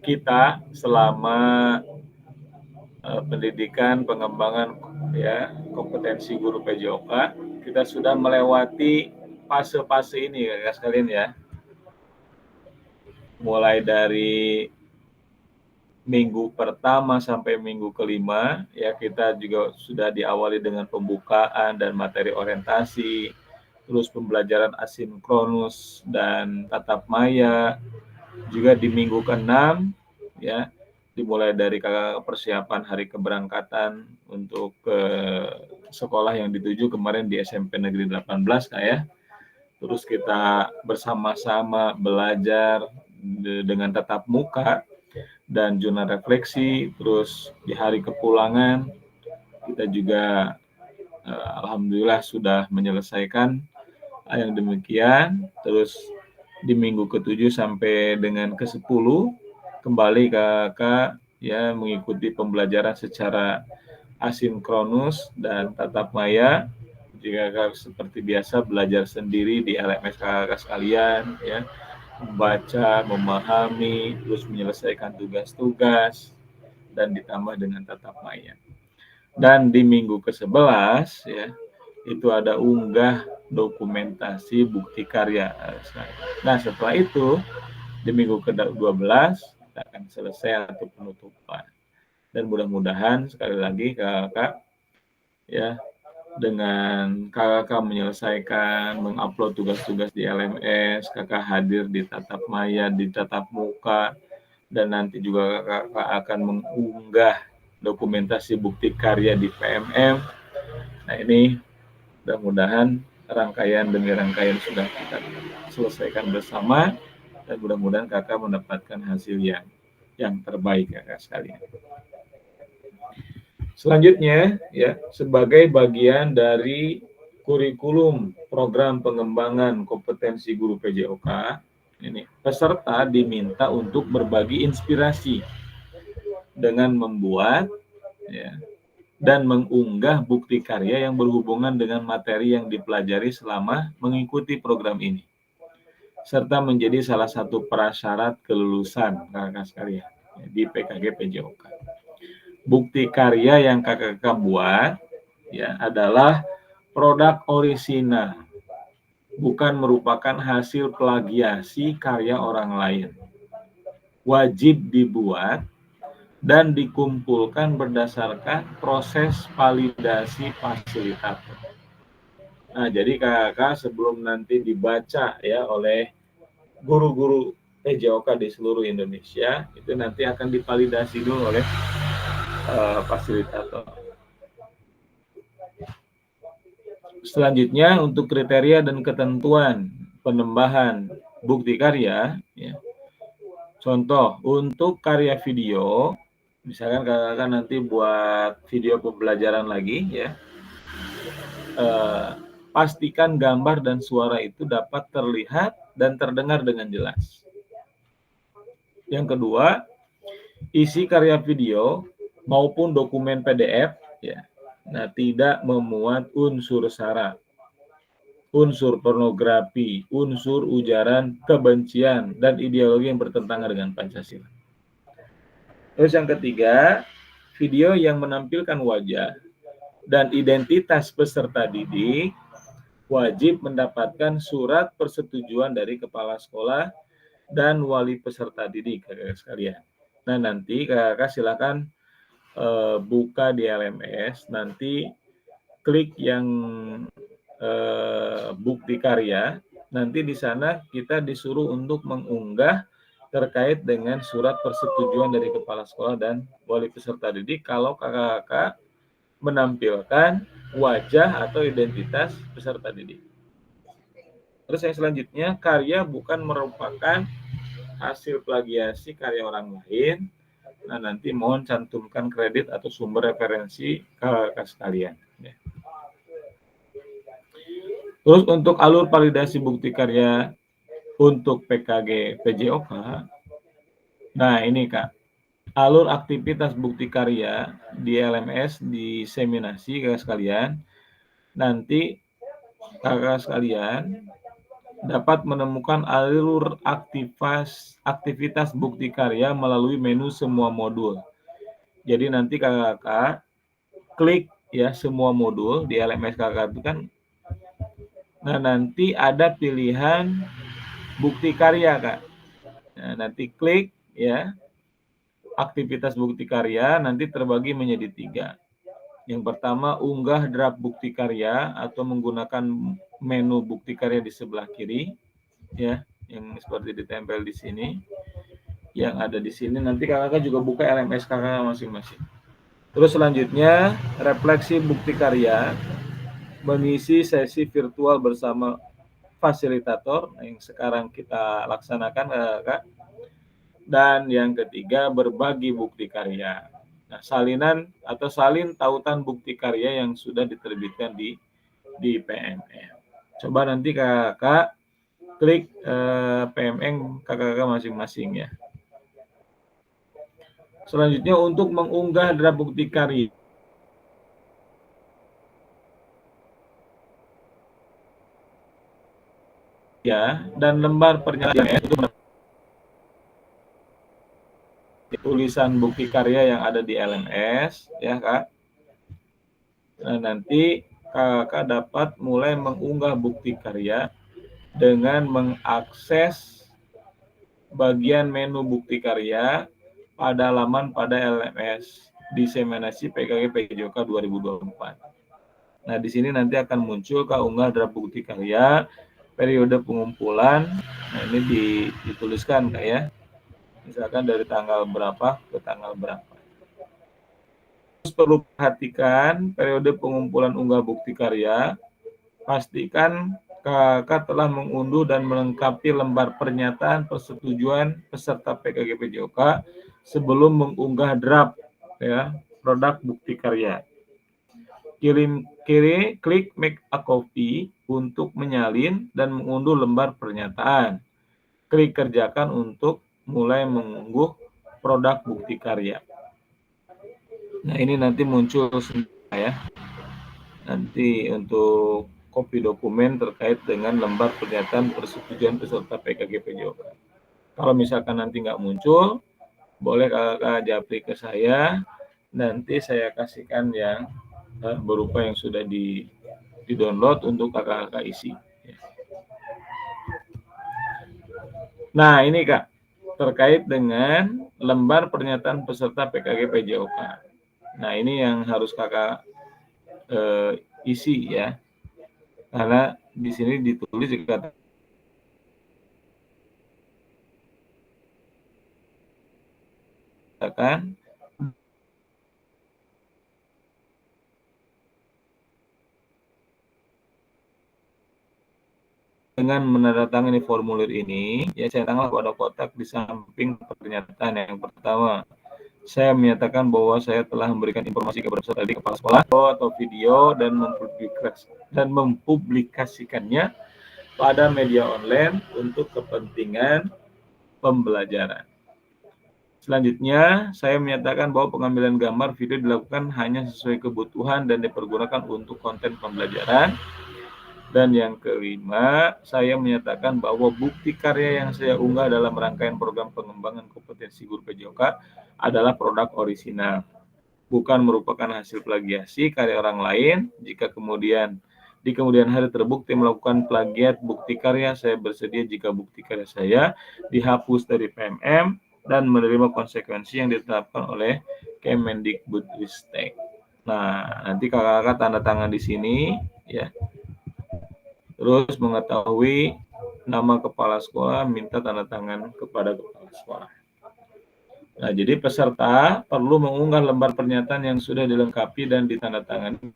kita selama pendidikan pengembangan ya kompetensi guru PJOK. Kita sudah melewati fase-fase ini kakak sekalian ya. Mulai dari minggu pertama sampai minggu kelima ya, kita juga sudah diawali dengan pembukaan dan materi orientasi, terus pembelajaran asinkronus dan tatap maya. Juga di minggu ke-6 ya, dimulai dari persiapan hari keberangkatan untuk ke sekolah yang dituju kemarin di SMP Negeri 18 Kak ya. Terus kita bersama-sama belajar dengan tatap muka dan jurnal refleksi. Terus di hari kepulangan kita juga alhamdulillah sudah menyelesaikan yang demikian. Terus di minggu ke-7 sampai dengan ke-10 kembali kakak ya mengikuti pembelajaran secara asinkronus dan tatap maya. Jika kakak seperti biasa belajar sendiri di LMS kakak sekalian ya, membaca, memahami, terus menyelesaikan tugas-tugas dan ditambah dengan tatap maya. Dan di minggu ke-11 ya, itu ada unggah dokumentasi bukti karya. Nah, setelah itu di minggu ke-12 kita akan selesai atau penutupan. Dan mudah-mudahan sekali lagi kakak ya, dengan kakak menyelesaikan mengupload tugas-tugas di LMS, kakak hadir di tatap maya, di tatap muka, dan nanti juga kakak akan mengunggah dokumentasi bukti karya di PMM. Nah, ini mudah-mudahan rangkaian demi rangkaian sudah kita selesaikan bersama, dan mudah-mudahan kakak mendapatkan hasil yang terbaik kakak sekalian. Selanjutnya ya, sebagai bagian dari kurikulum program pengembangan kompetensi guru PJOK, ini peserta diminta untuk berbagi inspirasi dengan membuat ya, dan mengunggah bukti karya yang berhubungan dengan materi yang dipelajari selama mengikuti program ini, serta menjadi salah satu prasyarat kelulusan kakak sekalian di PKG PJOK. Bukti karya yang kakak buat ya adalah produk orisinal, bukan merupakan hasil plagiasi karya orang lain. Wajib dibuat dan dikumpulkan berdasarkan proses validasi fasilitator. Nah, jadi kakak sebelum nanti dibaca ya oleh guru-guru PJOK di seluruh Indonesia, itu nanti akan divalidasi dulu oleh fasilitator. Selanjutnya untuk kriteria dan ketentuan penembahan bukti karya, ya. Contoh untuk karya video, misalkan kakak nanti buat video pembelajaran lagi, ya. Pastikan gambar dan suara itu dapat terlihat dan terdengar dengan jelas. Yang kedua, isi karya video maupun dokumen PDF, ya, nah tidak memuat unsur sara, unsur pornografi, unsur ujaran kebencian, dan ideologi yang bertentangan dengan Pancasila. Terus yang ketiga, video yang menampilkan wajah dan identitas peserta didik wajib mendapatkan surat persetujuan dari kepala sekolah dan wali peserta didik, kakak sekalian. Nah, nanti kakak silakan buka di LMS, nanti klik yang bukti karya, nanti di sana kita disuruh untuk mengunggah terkait dengan surat persetujuan dari kepala sekolah dan wali peserta didik kalau kakak-kakak menampilkan wajah atau identitas peserta didik. Terus yang selanjutnya, karya bukan merupakan hasil plagiasi karya orang lain. Nah, nanti mohon cantumkan kredit atau sumber referensi kakak sekalian. Ya. Terus untuk alur validasi bukti karya untuk PKG PJOK, nah ini Kak, alur aktivitas bukti karya di LMS diseminasi kakak sekalian. Nanti kakak sekalian dapat menemukan alur aktivitas bukti karya melalui menu semua modul. Jadi nanti kakak klik ya semua modul di LMS kakak itu kan. Nah, nanti ada pilihan bukti karya, Kak. Nah, nanti klik ya aktivitas bukti karya, nanti terbagi menjadi 3. Yang pertama, unggah draft bukti karya atau menggunakan menu bukti karya di sebelah kiri, ya, yang seperti ditempel di sini, yang ada di sini. Nanti kakak juga buka LMS kakak masing-masing. Terus selanjutnya, refleksi bukti karya, mengisi sesi virtual bersama fasilitator yang sekarang kita laksanakan, kakak. Dan yang ketiga, berbagi bukti karya. Nah, salinan atau salin tautan bukti karya yang sudah diterbitkan di PMM. Coba nanti kakak klik PMM kakak masing-masing ya. Selanjutnya untuk mengunggah draft bukti karya dan lembar pernyataan itu tulisan bukti karya yang ada di LMS ya Kak. Nah, nanti kakak dapat mulai mengunggah bukti karya dengan mengakses bagian menu bukti karya pada laman pada LMS diseminasi PKG PJOK 2024. Nah, di sini nanti akan muncul unggah draft bukti karya periode pengumpulan. Nah, ini dituliskan Kak ya. Misalkan dari tanggal berapa ke tanggal berapa. Terus perlu perhatikan periode pengumpulan unggah bukti karya. Pastikan kakak telah mengunduh dan melengkapi lembar pernyataan persetujuan peserta PKG PJOK sebelum mengunggah draft ya produk bukti karya. Klik make a copy untuk menyalin dan mengunduh lembar pernyataan. Klik kerjakan untuk mulai mengunggah produk bukti karya. Nah, ini nanti muncul ya. Nanti untuk kopi dokumen terkait dengan lembar pernyataan persetujuan peserta PKG PJOK. Kalau misalkan nanti nggak muncul, boleh kakak japri ke saya. Nanti saya kasihkan yang berupa yang sudah di-download untuk kakak isi. Nah, ini Kak. terkait dengan lembar pernyataan peserta PKG PJOK. Nah, ini yang harus kakak isi ya, karena di sini ditulis dikatakan dengan menandatangani formulir ini, ya centanglah pada kotak di samping pernyataan yang pertama. Saya menyatakan bahwa saya telah memberikan informasi kepada peserta didik, kepala sekolah, atau video dan mempublikasikannya pada media online untuk kepentingan pembelajaran. Selanjutnya, saya menyatakan bahwa pengambilan gambar video dilakukan hanya sesuai kebutuhan dan dipergunakan untuk konten pembelajaran. Dan yang kelima, saya menyatakan bahwa bukti karya yang saya unggah dalam rangkaian program pengembangan kompetensi guru PJOK adalah produk orisinal, bukan merupakan hasil plagiasi karya orang lain. Jika di kemudian hari terbukti melakukan plagiat bukti karya, saya bersedia jika bukti karya saya dihapus dari PMM dan menerima konsekuensi yang ditetapkan oleh Kemendikbudristek. Nah, nanti kakak-kakak tanda tangan di sini ya. Terus mengetahui nama kepala sekolah, minta tanda tangan kepada kepala sekolah. Nah, jadi peserta perlu mengunggah lembar pernyataan yang sudah dilengkapi dan ditandatangani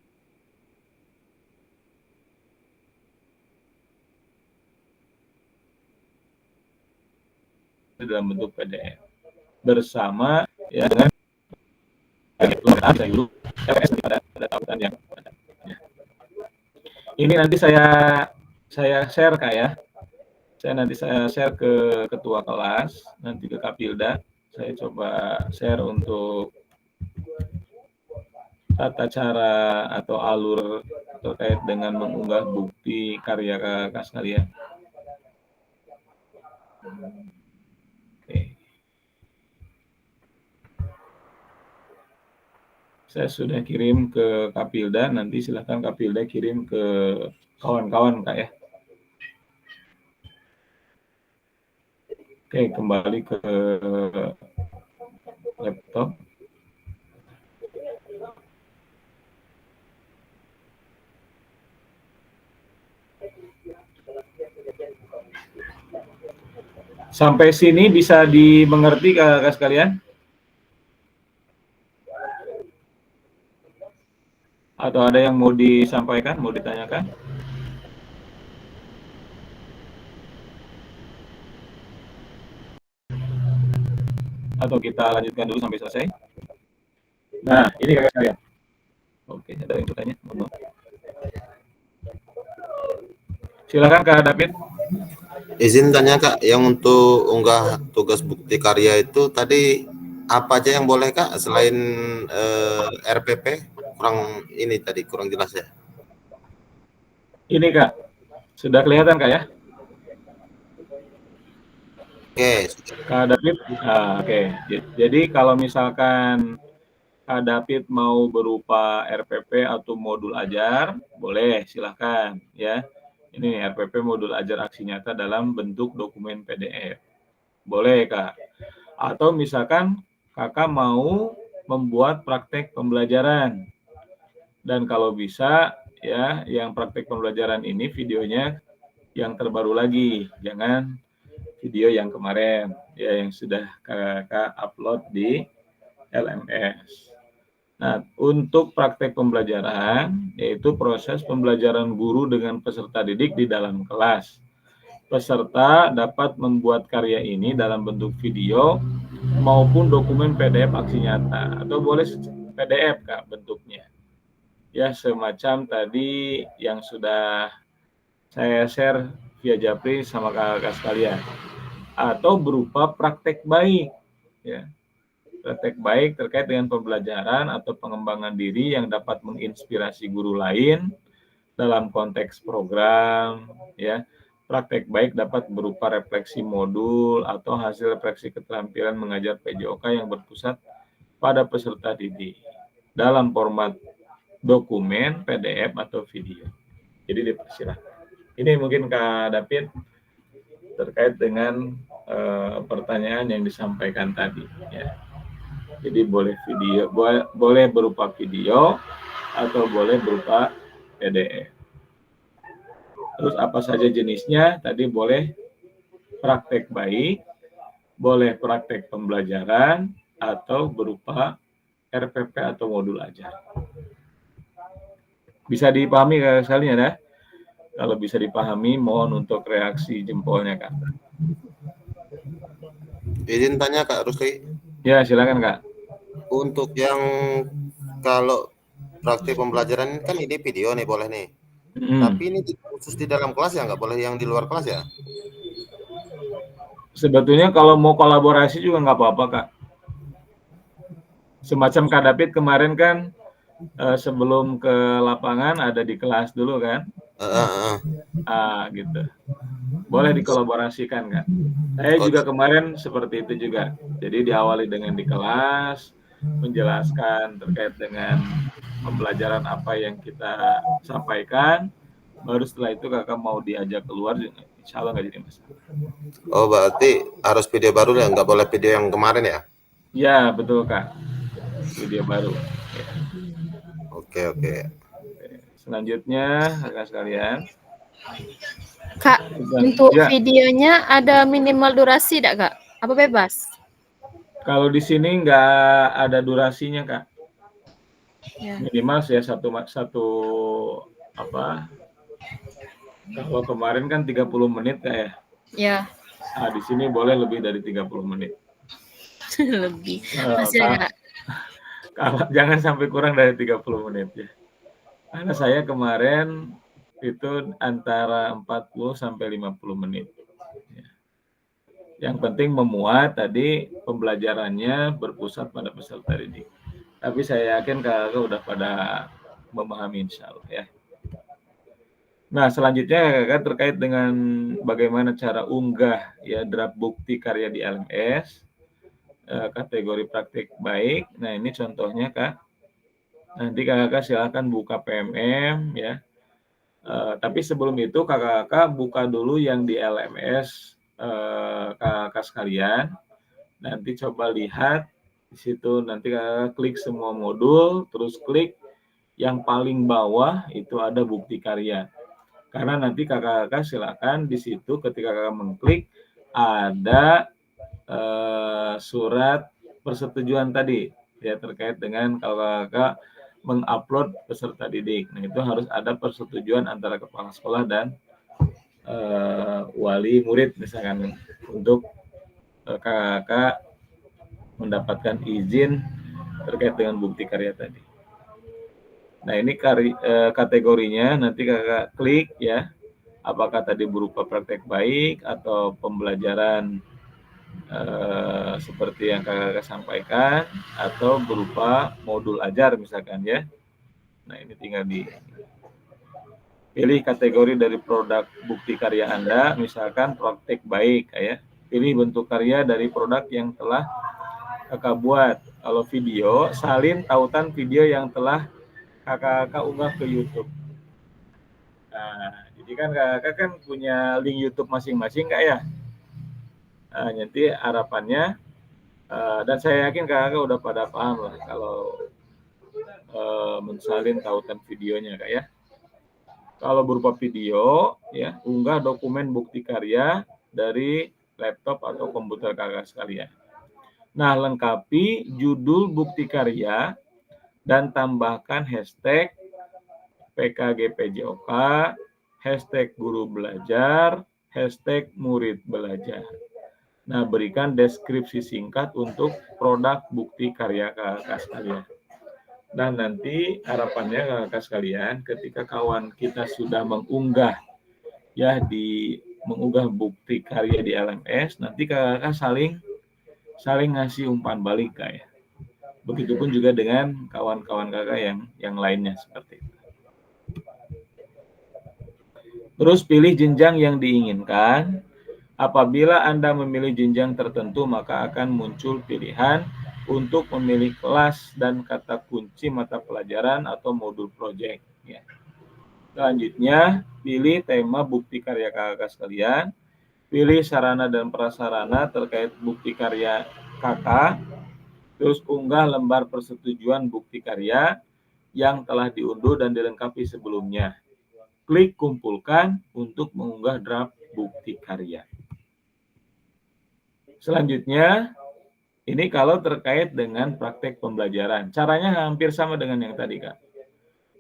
dalam bentuk PDF bersama ya dengan LPS pada tautan yang ada. Ini nanti saya share Kak ya. Saya share ke ketua kelas, nanti ke Kapilda. Saya coba share untuk tata cara atau alur terkait dengan mengunggah bukti karya kakak sekalian. Oke. Saya sudah kirim ke Kapilda, nanti silakan Kapilda kirim ke kawan-kawan Kak ya. Oke, kembali ke laptop. Sampai sini bisa dimengerti kakak sekalian? Atau ada yang mau disampaikan, mau ditanyakan? Atau kita lanjutkan dulu sampai selesai? Nah, ini kakak sekalian. Oke, ada yang bertanya? Silakan Kak David. Izin tanya Kak, yang untuk unggah tugas bukti karya itu tadi apa aja yang boleh Kak selain RPP? Kurang jelas ya. Ini Kak, sudah kelihatan Kak ya? Oke. Kak David, oke. Jadi kalau misalkan Kak David mau berupa RPP atau modul ajar, boleh silahkan ya. Ini RPP modul ajar aksi nyata dalam bentuk dokumen PDF. Boleh Kak. Atau misalkan Kakak mau membuat praktek pembelajaran. Dan kalau bisa ya, yang praktek pembelajaran ini videonya yang terbaru lagi, jangan video yang kemarin ya, yang sudah Kakak upload di LMS. Nah, untuk praktek pembelajaran, yaitu proses pembelajaran guru dengan peserta didik di dalam kelas. Peserta dapat membuat karya ini dalam bentuk video maupun dokumen PDF aksi nyata, atau boleh PDF Kak bentuknya. Ya, semacam tadi yang sudah saya share via Japri sama kakak sekalian. Atau berupa praktek baik, ya. Praktek baik terkait dengan pembelajaran atau pengembangan diri yang dapat menginspirasi guru lain dalam konteks program, ya. Praktek baik dapat berupa refleksi modul atau hasil refleksi keterampilan mengajar PJOK yang berpusat pada peserta didik dalam format dokumen, PDF atau video. Jadi dipersilakan. Ini mungkin Kak David terkait dengan pertanyaan yang disampaikan tadi ya. Jadi boleh video, boleh berupa video atau boleh berupa PDF. Terus apa saja jenisnya? Tadi boleh praktek baik, boleh praktek pembelajaran, atau berupa RPP atau modul ajar. Bisa dipahami Kak sekalian ya? Kalau bisa dipahami, mohon untuk reaksi jempolnya Kak. Izin tanya Kak Rusli. Ya, silakan Kak. Untuk yang kalau praktik pembelajaran kan ini video nih boleh nih. Tapi ini khusus di dalam kelas ya, nggak boleh yang di luar kelas ya? Sebetulnya kalau mau kolaborasi juga nggak apa-apa Kak. Semacam Kak David kemarin kan sebelum ke lapangan ada di kelas dulu kan? Gitu. Boleh dikolaborasikan Kak. Saya juga kemarin seperti itu juga. Jadi diawali dengan di kelas, menjelaskan terkait dengan pembelajaran apa yang kita sampaikan. Baru setelah itu Kakak mau diajak keluar, insya Allah nggak jadi masalah. Oh, berarti harus video baru ya, nggak boleh video yang kemarin ya? Ya, betul Kak. Video baru. Ya. Oke. Selanjutnya, Kakak sekalian. Kak, untuk videonya ada minimal durasi tidak Kak? Apa bebas? Kalau di sini nggak ada durasinya Kak. Ya. Minimal ya satu apa? Kalau kemarin kan 30 menit Kak ya. Ya. Nah, di sini boleh lebih dari 30 menit. Lebih. Masih Kak. Kalau jangan sampai kurang dari 30 menit ya. Karena saya kemarin itu antara 40 sampai 50 menit. Yang penting memuat tadi pembelajarannya berpusat pada peserta didik. Tapi saya yakin Kakak udah pada memahami insya Allah ya. Nah selanjutnya Kakak terkait dengan bagaimana cara unggah ya draft bukti karya di LMS kategori praktik baik. Nah ini contohnya Kak. Nanti Kakak silakan buka PMM ya. Tapi sebelum itu Kakak buka dulu yang di LMS Kakak sekalian. Nanti coba lihat di situ, nanti Kakak klik semua modul, terus klik yang paling bawah itu ada bukti karya. Karena nanti Kakak silakan di situ ketika Kakak mengklik ada surat persetujuan tadi ya terkait dengan kalau Kakak mengupload peserta didik. Nah, itu harus ada persetujuan antara kepala sekolah dan wali murid misalkan untuk Kakak mendapatkan izin terkait dengan bukti karya tadi. Nah, ini kategorinya nanti Kakak klik ya. Apakah tadi berupa praktek baik atau pembelajaran seperti yang Kakak sampaikan atau berupa modul ajar misalkan ya. Nah, ini tinggal pilih kategori dari produk bukti karya Anda, misalkan praktek baik ya. Pilih bentuk karya dari produk yang telah Kakak buat. Kalau video, salin tautan video yang telah Kakak unggah ke YouTube. Nah, jadi kan Kakak kan punya link YouTube masing-masing Kak ya. Nah, nanti harapannya dan saya yakin Kakak udah pada paham lah kalau mensalin tautan videonya Kak ya. Kalau berupa video ya, unggah dokumen bukti karya dari laptop atau komputer Kakak sekalian. Nah, lengkapi judul bukti karya dan tambahkan hashtag PKGPJOK, hashtag guru belajar, hashtag murid belajar. Nah, berikan deskripsi singkat untuk produk bukti karya Kakak sekalian. Dan nanti harapannya Kakak sekalian ketika kawan kita sudah mengunggah mengunggah bukti karya di LMS, nanti Kakak saling ngasih umpan balik Kak ya. Begitupun juga dengan kawan-kawan Kakak yang lainnya seperti itu. Terus pilih jenjang yang diinginkan. Apabila Anda memilih jenjang tertentu, maka akan muncul pilihan untuk memilih kelas dan kata kunci mata pelajaran atau modul proyek. Ya. Selanjutnya, pilih tema bukti karya Kakak sekalian. pilih sarana dan prasarana terkait bukti karya kakak, terus unggah lembar persetujuan bukti karya yang telah diunduh dan dilengkapi sebelumnya. Klik kumpulkan untuk mengunggah draft bukti karya. Selanjutnya, ini kalau terkait dengan praktek pembelajaran. Caranya hampir sama dengan yang tadi, Kak.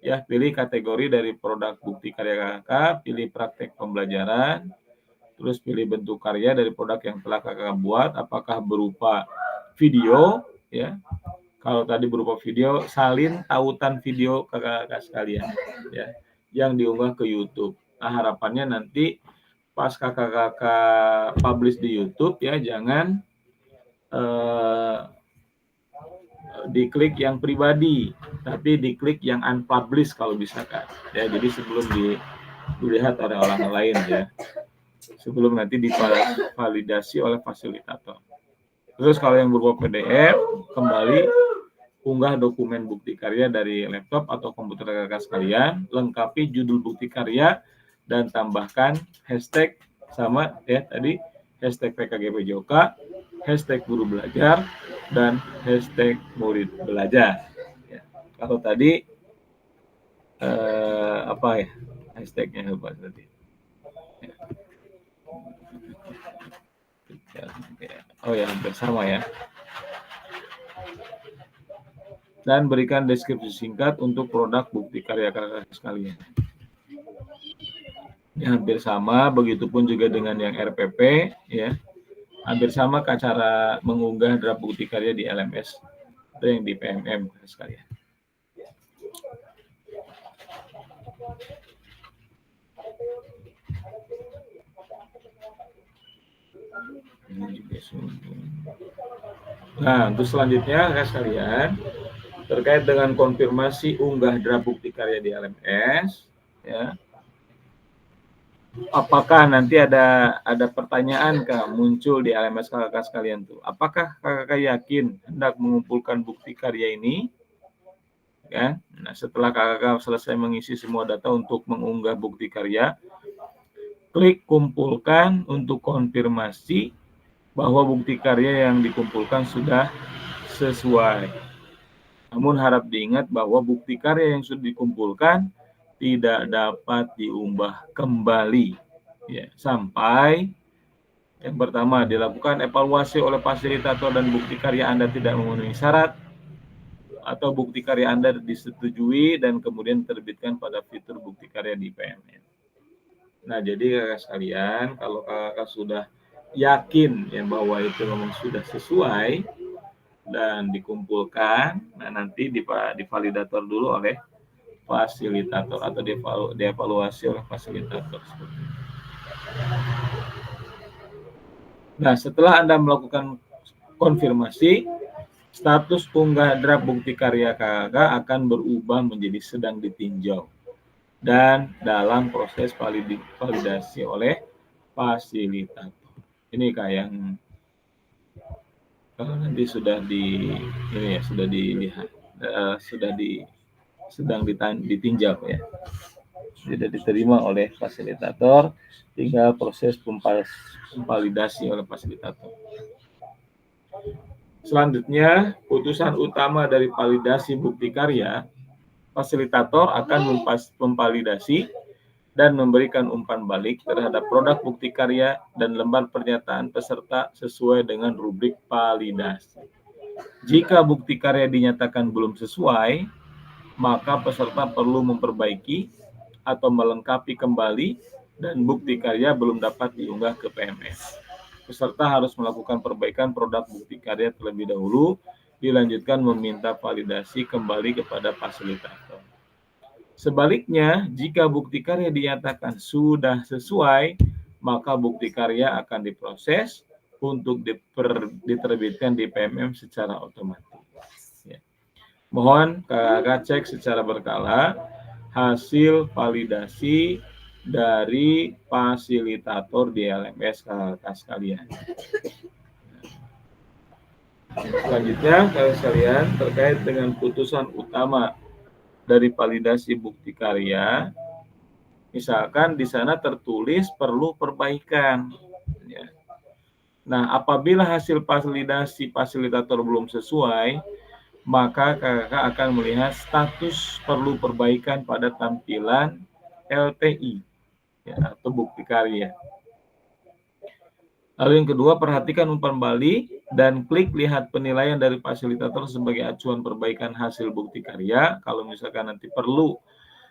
Ya, pilih kategori dari produk bukti karya kakak, pilih praktek pembelajaran, terus pilih bentuk karya dari produk yang telah kakak buat, apakah berupa video, ya. Kalau tadi berupa video, salin tautan video kakak-kakak sekalian, ya, yang diunggah ke YouTube. Nah, harapannya nanti pas kakak-kakak publish di YouTube, ya, jangan diklik yang pribadi, tapi diklik yang unpublish kalau bisa, Kak. Ya, jadi sebelum dilihat oleh orang lain, ya. Sebelum nanti divalidasi oleh fasilitator. Terus kalau yang berupa PDF, kembali unggah dokumen bukti karya dari laptop atau komputer kakak sekalian, lengkapi judul bukti karya dan tambahkan hashtag sama ya tadi, hashtag PKGPJOK, hashtag guru belajar, dan hashtag murid belajar. Ya. Kalau tadi apa ya hashtagnya lupa tadi. Oh ya, hampir sama ya. Dan berikan deskripsi singkat untuk produk bukti karya kakak sekalian. Ini hampir sama, begitupun juga dengan yang RPP, ya. Hampir sama ke cara mengunggah draft bukti karya di LMS atau yang di PMM sekalian. Nah, untuk selanjutnya sekalian terkait dengan konfirmasi unggah draft bukti karya di LMS, ya. Apakah nanti ada pertanyaan Kak muncul di LMS kakak sekalian tuh? Apakah kakak yakin hendak mengumpulkan bukti karya ini? Ya. Nah, setelah kakak selesai mengisi semua data untuk mengunggah bukti karya, klik kumpulkan untuk konfirmasi bahwa bukti karya yang dikumpulkan sudah sesuai. Namun harap diingat bahwa bukti karya yang sudah dikumpulkan tidak dapat diunggah kembali, ya, sampai yang pertama dilakukan evaluasi oleh fasilitator dan bukti karya Anda tidak memenuhi syarat, atau bukti karya Anda disetujui dan kemudian terbitkan pada fitur bukti karya di PMM. Nah, jadi kakak sekalian, kalau kakak sudah yakin ya bahwa itu memang sudah sesuai dan dikumpulkan, nah nanti divalidator dulu oleh fasilitator atau dievaluasi oleh fasilitator. Nah, setelah Anda melakukan konfirmasi, status unggah draft bukti karya kakak akan berubah menjadi sedang ditinjau dan dalam proses validasi oleh fasilitator. Ini Kak yang kalau nanti sudah sudah dilihat, sedang ditinjau ya, sudah diterima oleh fasilitator, tinggal proses validasi oleh fasilitator. Selanjutnya, putusan utama dari validasi bukti karya, fasilitator akan memvalidasi dan memberikan umpan balik terhadap produk bukti karya dan lembar pernyataan peserta sesuai dengan rubrik validasi. Jika bukti karya dinyatakan belum sesuai, maka peserta perlu memperbaiki atau melengkapi kembali dan bukti karya belum dapat diunggah ke PMS. Peserta harus melakukan perbaikan produk bukti karya terlebih dahulu, dilanjutkan meminta validasi kembali kepada fasilitator. Sebaliknya, jika bukti karya dinyatakan sudah sesuai, maka bukti karya akan diproses untuk diterbitkan di PMM secara otomatis. Ya. Mohon kakak cek secara berkala hasil validasi dari fasilitator di LMS kakak sekalian. Selanjutnya, kakak sekalian, terkait dengan putusan utama dari validasi bukti karya, misalkan di sana tertulis perlu perbaikan. Ya. Nah, apabila hasil validasi fasilitator belum sesuai, maka kakak akan melihat status perlu perbaikan pada tampilan LTI, ya, atau bukti karya. Lalu yang kedua, perhatikan umpan balik dan klik lihat penilaian dari fasilitator sebagai acuan perbaikan hasil bukti karya. Kalau misalkan nanti perlu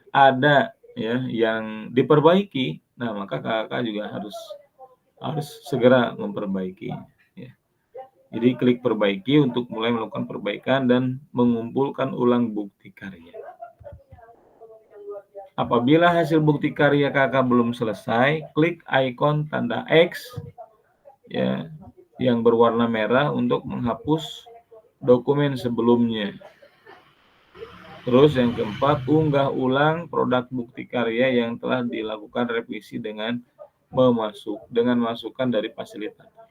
ada ya yang diperbaiki, nah maka kakak juga harus segera memperbaiki. Ya. Jadi klik perbaiki untuk mulai melakukan perbaikan dan mengumpulkan ulang bukti karya. Apabila hasil bukti karya kakak belum selesai, klik ikon tanda X ya yang berwarna merah untuk menghapus dokumen sebelumnya. Terus yang keempat, unggah ulang produk bukti karya yang telah dilakukan revisi dengan masukan dari fasilitator.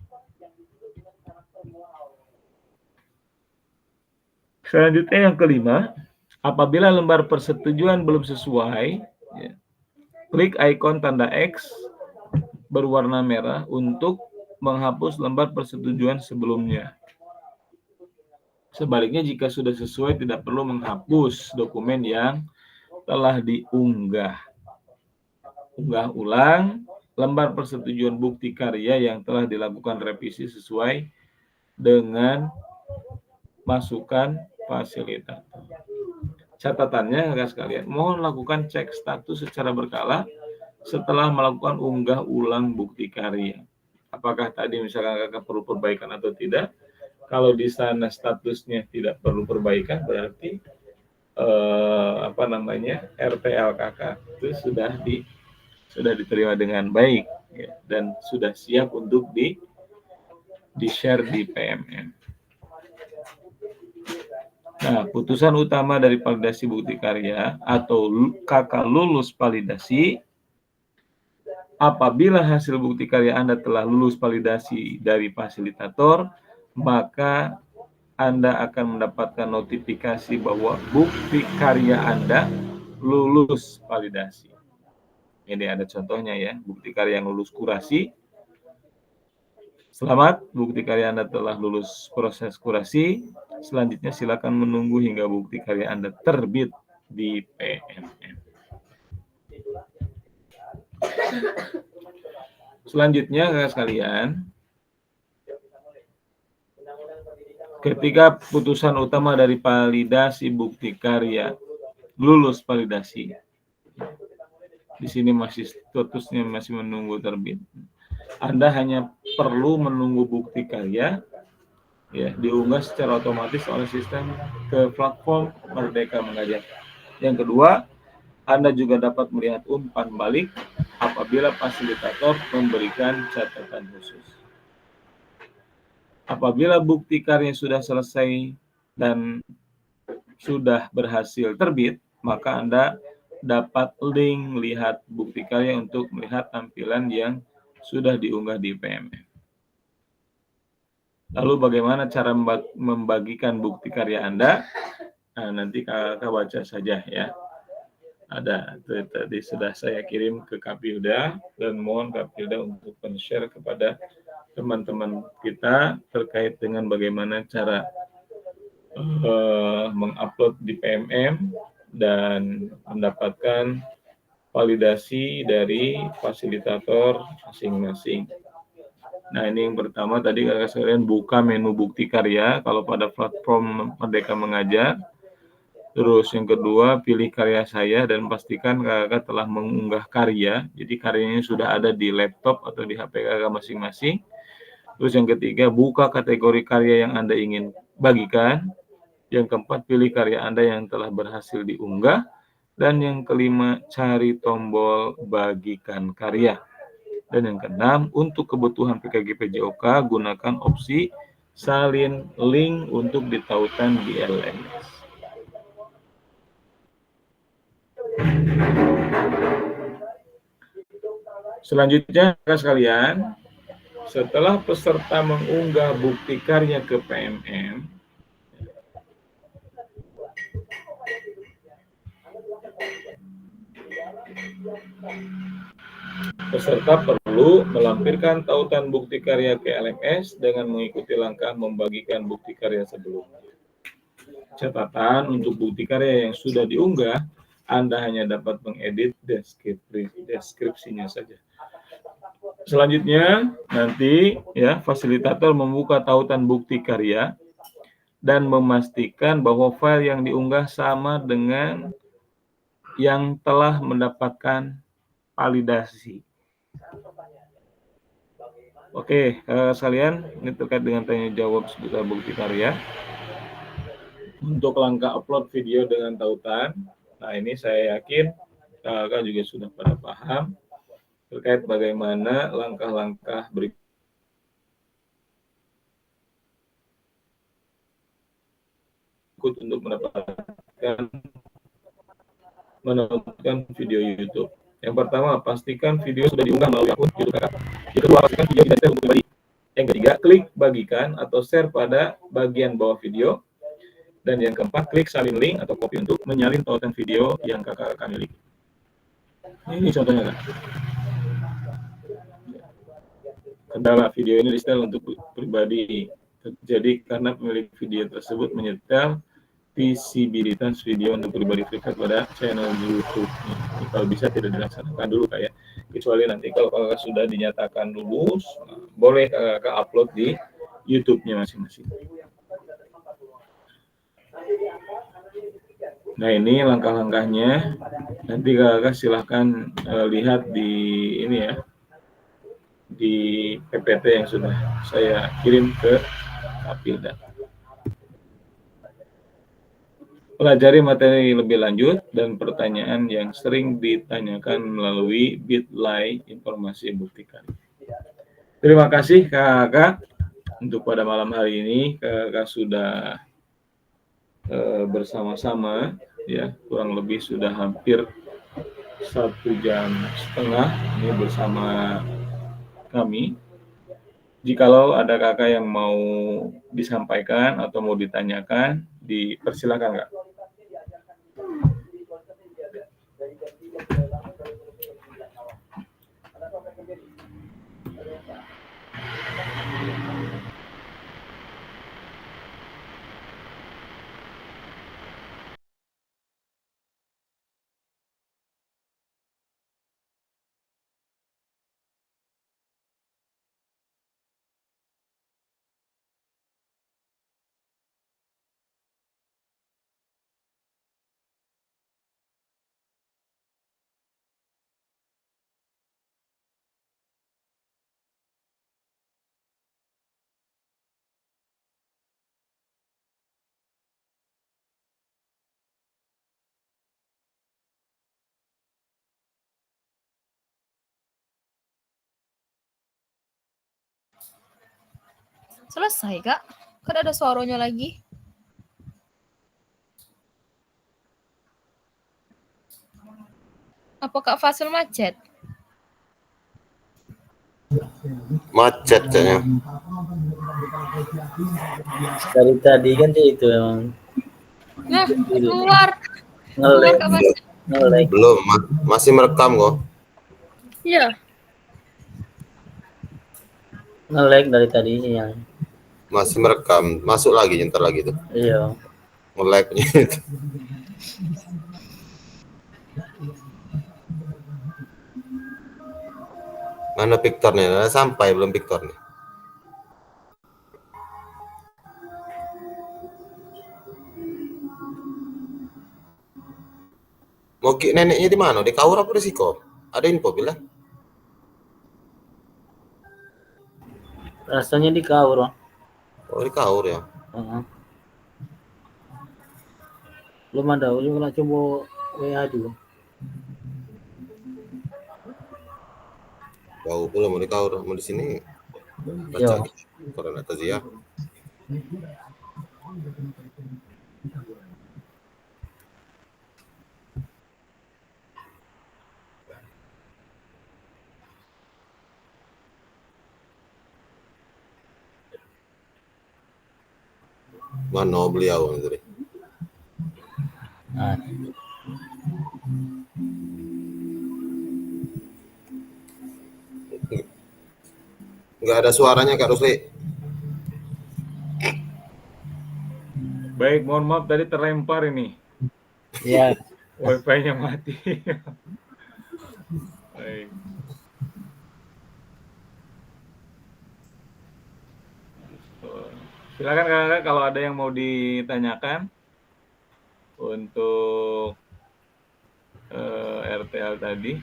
Selanjutnya yang kelima, apabila lembar persetujuan belum sesuai, ya, klik ikon tanda X berwarna merah untuk menghapus lembar persetujuan sebelumnya. Sebaliknya, jika sudah sesuai, tidak perlu menghapus dokumen yang telah diunggah. Unggah ulang lembar persetujuan bukti karya yang telah dilakukan revisi sesuai dengan masukan fasilitator. Catatannya, kakak sekalian, mohon lakukan cek status secara berkala setelah melakukan unggah ulang bukti karya. Apakah tadi misalkan kakak perlu perbaikan atau tidak? Kalau di sana statusnya tidak perlu perbaikan, berarti RTL kakak itu sudah diterima dengan baik ya, dan sudah siap untuk di-share di PMM. Nah, putusan utama dari validasi bukti karya atau kakak lulus validasi, apabila hasil bukti karya Anda telah lulus validasi dari fasilitator, maka Anda akan mendapatkan notifikasi bahwa bukti karya Anda lulus validasi. Ini ada contohnya ya, bukti karya yang lulus kurasi. Selamat, bukti karya Anda telah lulus proses kurasi. Selanjutnya silakan menunggu hingga bukti karya Anda terbit di PMM. Selanjutnya, kakak sekalian, ketika putusan utama dari validasi bukti karya lulus validasi, di sini masih statusnya masih menunggu terbit. Anda hanya perlu menunggu bukti karya ya diunggah secara otomatis oleh sistem ke platform Merdeka Mengajar. Yang kedua, Anda juga dapat melihat umpan balik apabila fasilitator memberikan catatan khusus. Apabila bukti karya sudah selesai dan sudah berhasil terbit, maka Anda dapat link lihat bukti karya untuk melihat tampilan yang sudah diunggah di PMM. Lalu bagaimana cara membagikan bukti karya Anda? Nah, nanti kakak baca saja ya. Ada tadi sudah saya kirim ke Kapilda dan mohon Kapilda untuk men-share kepada teman-teman kita terkait dengan bagaimana cara mengupload di PMM dan mendapatkan validasi dari fasilitator masing-masing. Nah, ini yang pertama tadi kakak sekalian, buka menu bukti karya kalau pada platform Merdeka Mengajar. Terus yang kedua, pilih karya saya dan pastikan kakak telah mengunggah karya. Jadi karyanya sudah ada di laptop atau di HP kakak masing-masing. Terus yang ketiga, buka kategori karya yang Anda ingin bagikan. Yang keempat, pilih karya Anda yang telah berhasil diunggah. Dan yang kelima, cari tombol bagikan karya. Dan yang keenam, untuk kebutuhan PKG PJOK, gunakan opsi salin link untuk ditautan di LMS. Selanjutnya, kakak sekalian, setelah peserta mengunggah bukti karya ke PMM, peserta perlu perlu melampirkan tautan bukti karya ke LMS dengan mengikuti langkah membagikan bukti karya sebelumnya. Catatan untuk bukti karya yang sudah diunggah, Anda hanya dapat mengedit deskripsinya saja. Selanjutnya, nanti ya fasilitator membuka tautan bukti karya dan memastikan bahwa file yang diunggah sama dengan yang telah mendapatkan validasi. Oke, sekalian, ini terkait dengan tanya jawab seputar bukti karya. Untuk langkah upload video dengan tautan, nah ini saya yakin kakak juga sudah pada paham terkait bagaimana langkah-langkah berikut untuk menonton video YouTube. Yang pertama, pastikan video sudah diunggah melalui akun YouTube kakak. Yang kedua, pastikan video tidak share untuk pribadi. Yang ketiga, klik bagikan atau share pada bagian bawah video. Dan yang keempat, klik salin link atau copy untuk menyalin tautan video yang kakak miliki. Ini contohnya kan. Kendala video ini di-setel untuk pribadi terjadi karena pemilik video tersebut menyetel visibilitas video untuk pribadi privat pada channel YouTube. Ini kalau bisa tidak dilaksanakan dulu kayak, kecuali nanti kalau kakak sudah dinyatakan lulus, boleh kakak upload di YouTube-nya masing-masing. Nah ini langkah-langkahnya. Nanti kakak silahkan lihat di ini ya, di PPT yang sudah saya kirim ke Kapilda. Pelajari materi lebih lanjut dan pertanyaan yang sering ditanyakan melalui Bitly informasi bukti karya. Terima kasih kakak untuk pada malam hari ini. Kakak sudah bersama-sama ya, kurang lebih sudah hampir 1,5 jam ini bersama kami. Jikalau ada kakak yang mau disampaikan atau mau ditanyakan, dipersilakan kak. Selesai, Kak. Kan ada suaranya lagi. Apa Kak Fasil macet? Macet kayaknya. Dari tadi kan itu emang Nah, keluar. Keluar nge-lag. Kak Fasil. Nge-lag. Belum, masih merekam kok. Iya. Nge-lag dari tadi sinyalnya. Masih merekam, masuk lagi ntar lagi tuh. Iya. Nge-lag-nya itu. Mana Victornya? Nah, sampai belum Victor nih. Mau neneknya di mana? Di Kaur apa di Siko? Ada info bilang? Rasanya di Kaur. Oh di Kaur ya. Belum ada, juga coba WA dulu. Jauh belum mau di Kaur, mau di sini. Iya. Baca Corona Tazia. Mana beliau tadi? Nah, Nggak ada suaranya Kak Rusli. Baik, mohon maaf tadi terlempar ini. Ya, Wifi-nya mati. Baik. Silakan kakak kalau ada yang mau ditanyakan untuk RTL tadi.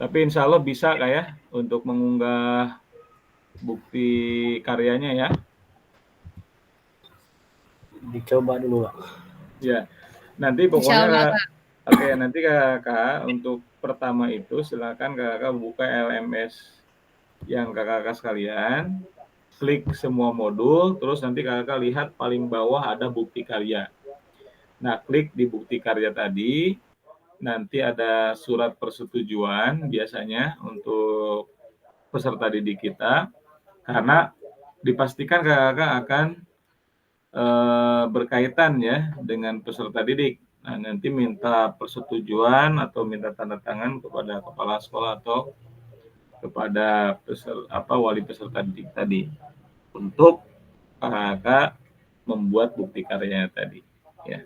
Tapi insya Allah bisa Kak ya untuk mengunggah bukti karyanya ya. dicoba dulu Pak. Ya, nanti Insya Allah, pokoknya Kak. oke, nanti kakak untuk pertama itu silakan kakak buka LMS yang kakak sekalian, klik semua modul, terus nanti kakak lihat paling bawah ada bukti karya. Nah, klik di bukti karya tadi, nanti ada surat persetujuan biasanya untuk peserta didik kita, karena dipastikan kakak akan berkaitan ya dengan peserta didik. Nah, nanti minta persetujuan atau minta tanda tangan kepada kepala sekolah atau kepada wali peserta didik tadi untuk kakak membuat bukti karyanya tadi. Ya.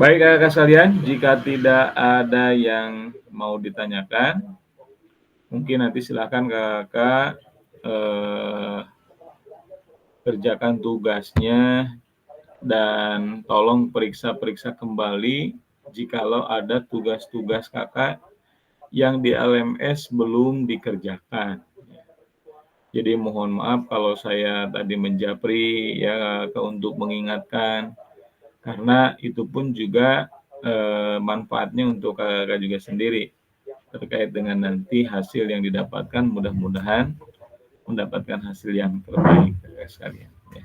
Baik kakak sekalian, jika tidak ada yang mau ditanyakan, mungkin nanti silakan kakak kerjakan tugasnya dan tolong periksa-periksa kembali jikalau ada tugas-tugas kakak yang di LMS belum dikerjakan. Jadi mohon maaf kalau saya tadi menjapri ya untuk mengingatkan, karena itu pun juga manfaatnya untuk kakak juga sendiri terkait dengan nanti hasil yang didapatkan, mudah-mudahan mendapatkan hasil yang terbaik kakak sekalian. Ya.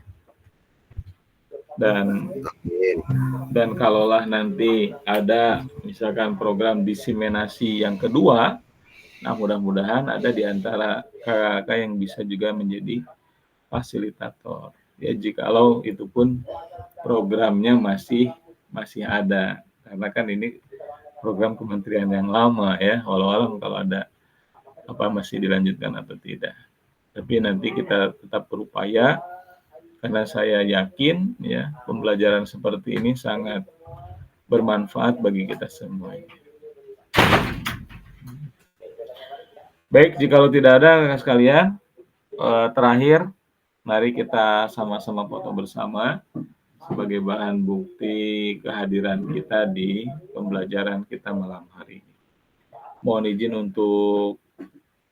Dan kalaulah nanti ada misalkan program diseminasi yang kedua, nah mudah-mudahan ada di antara kakak yang bisa juga menjadi fasilitator. Ya jikalau itu pun programnya masih ada, karena kan ini program kementerian yang lama ya, walau kalau ada masih dilanjutkan atau tidak. Tapi nanti kita tetap berupaya, karena saya yakin ya pembelajaran seperti ini sangat bermanfaat bagi kita semua. Baik, jikalau tidak ada kakak sekalian, terakhir mari kita sama-sama foto bersama sebagai bahan bukti kehadiran kita di pembelajaran kita malam hari ini. Mohon izin untuk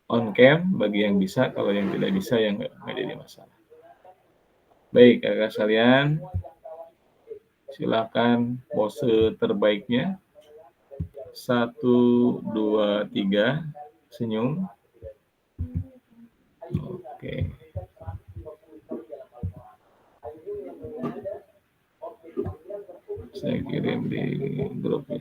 on cam bagi yang bisa, kalau yang tidak bisa yang nggak jadi masalah. Baik kakak sekalian, silakan pose terbaiknya. 1, 2, 3, senyum. Oke. Saya kirim di grup ya.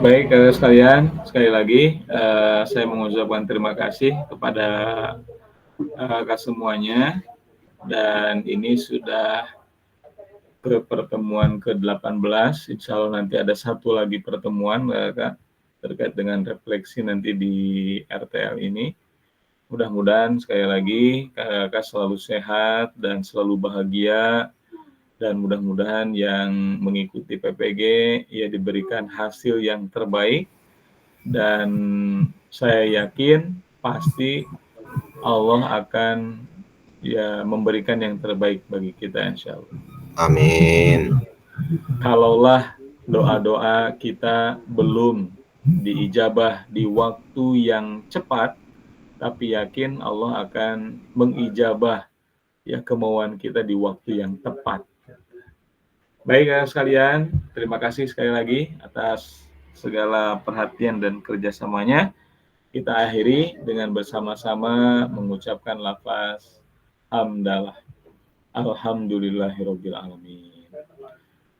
Baik kakak sekalian, sekali lagi saya mengucapkan terima kasih kepada kakak semuanya, dan ini sudah ke pertemuan ke-18. Insya Allah nanti ada satu lagi pertemuan kakak terkait dengan refleksi nanti di RTL ini. Mudah-mudahan sekali lagi kakak selalu sehat dan selalu bahagia, dan mudah-mudahan yang mengikuti PPG ya diberikan hasil yang terbaik, dan saya yakin pasti Allah akan ya memberikan yang terbaik bagi kita insya Allah. Amin. Kalaulah doa-doa kita belum diijabah di waktu yang cepat, tapi yakin Allah akan mengijabah ya kemauan kita di waktu yang tepat. Baik kakak sekalian, terima kasih sekali lagi atas segala perhatian dan kerjasamanya. Kita akhiri dengan bersama-sama mengucapkan lafaz hamdalah. Alhamdulillahirabbil alamin.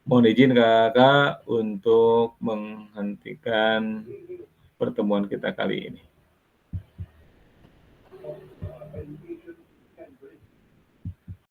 Mohon izin Kakak untuk menghentikan pertemuan kita kali ini.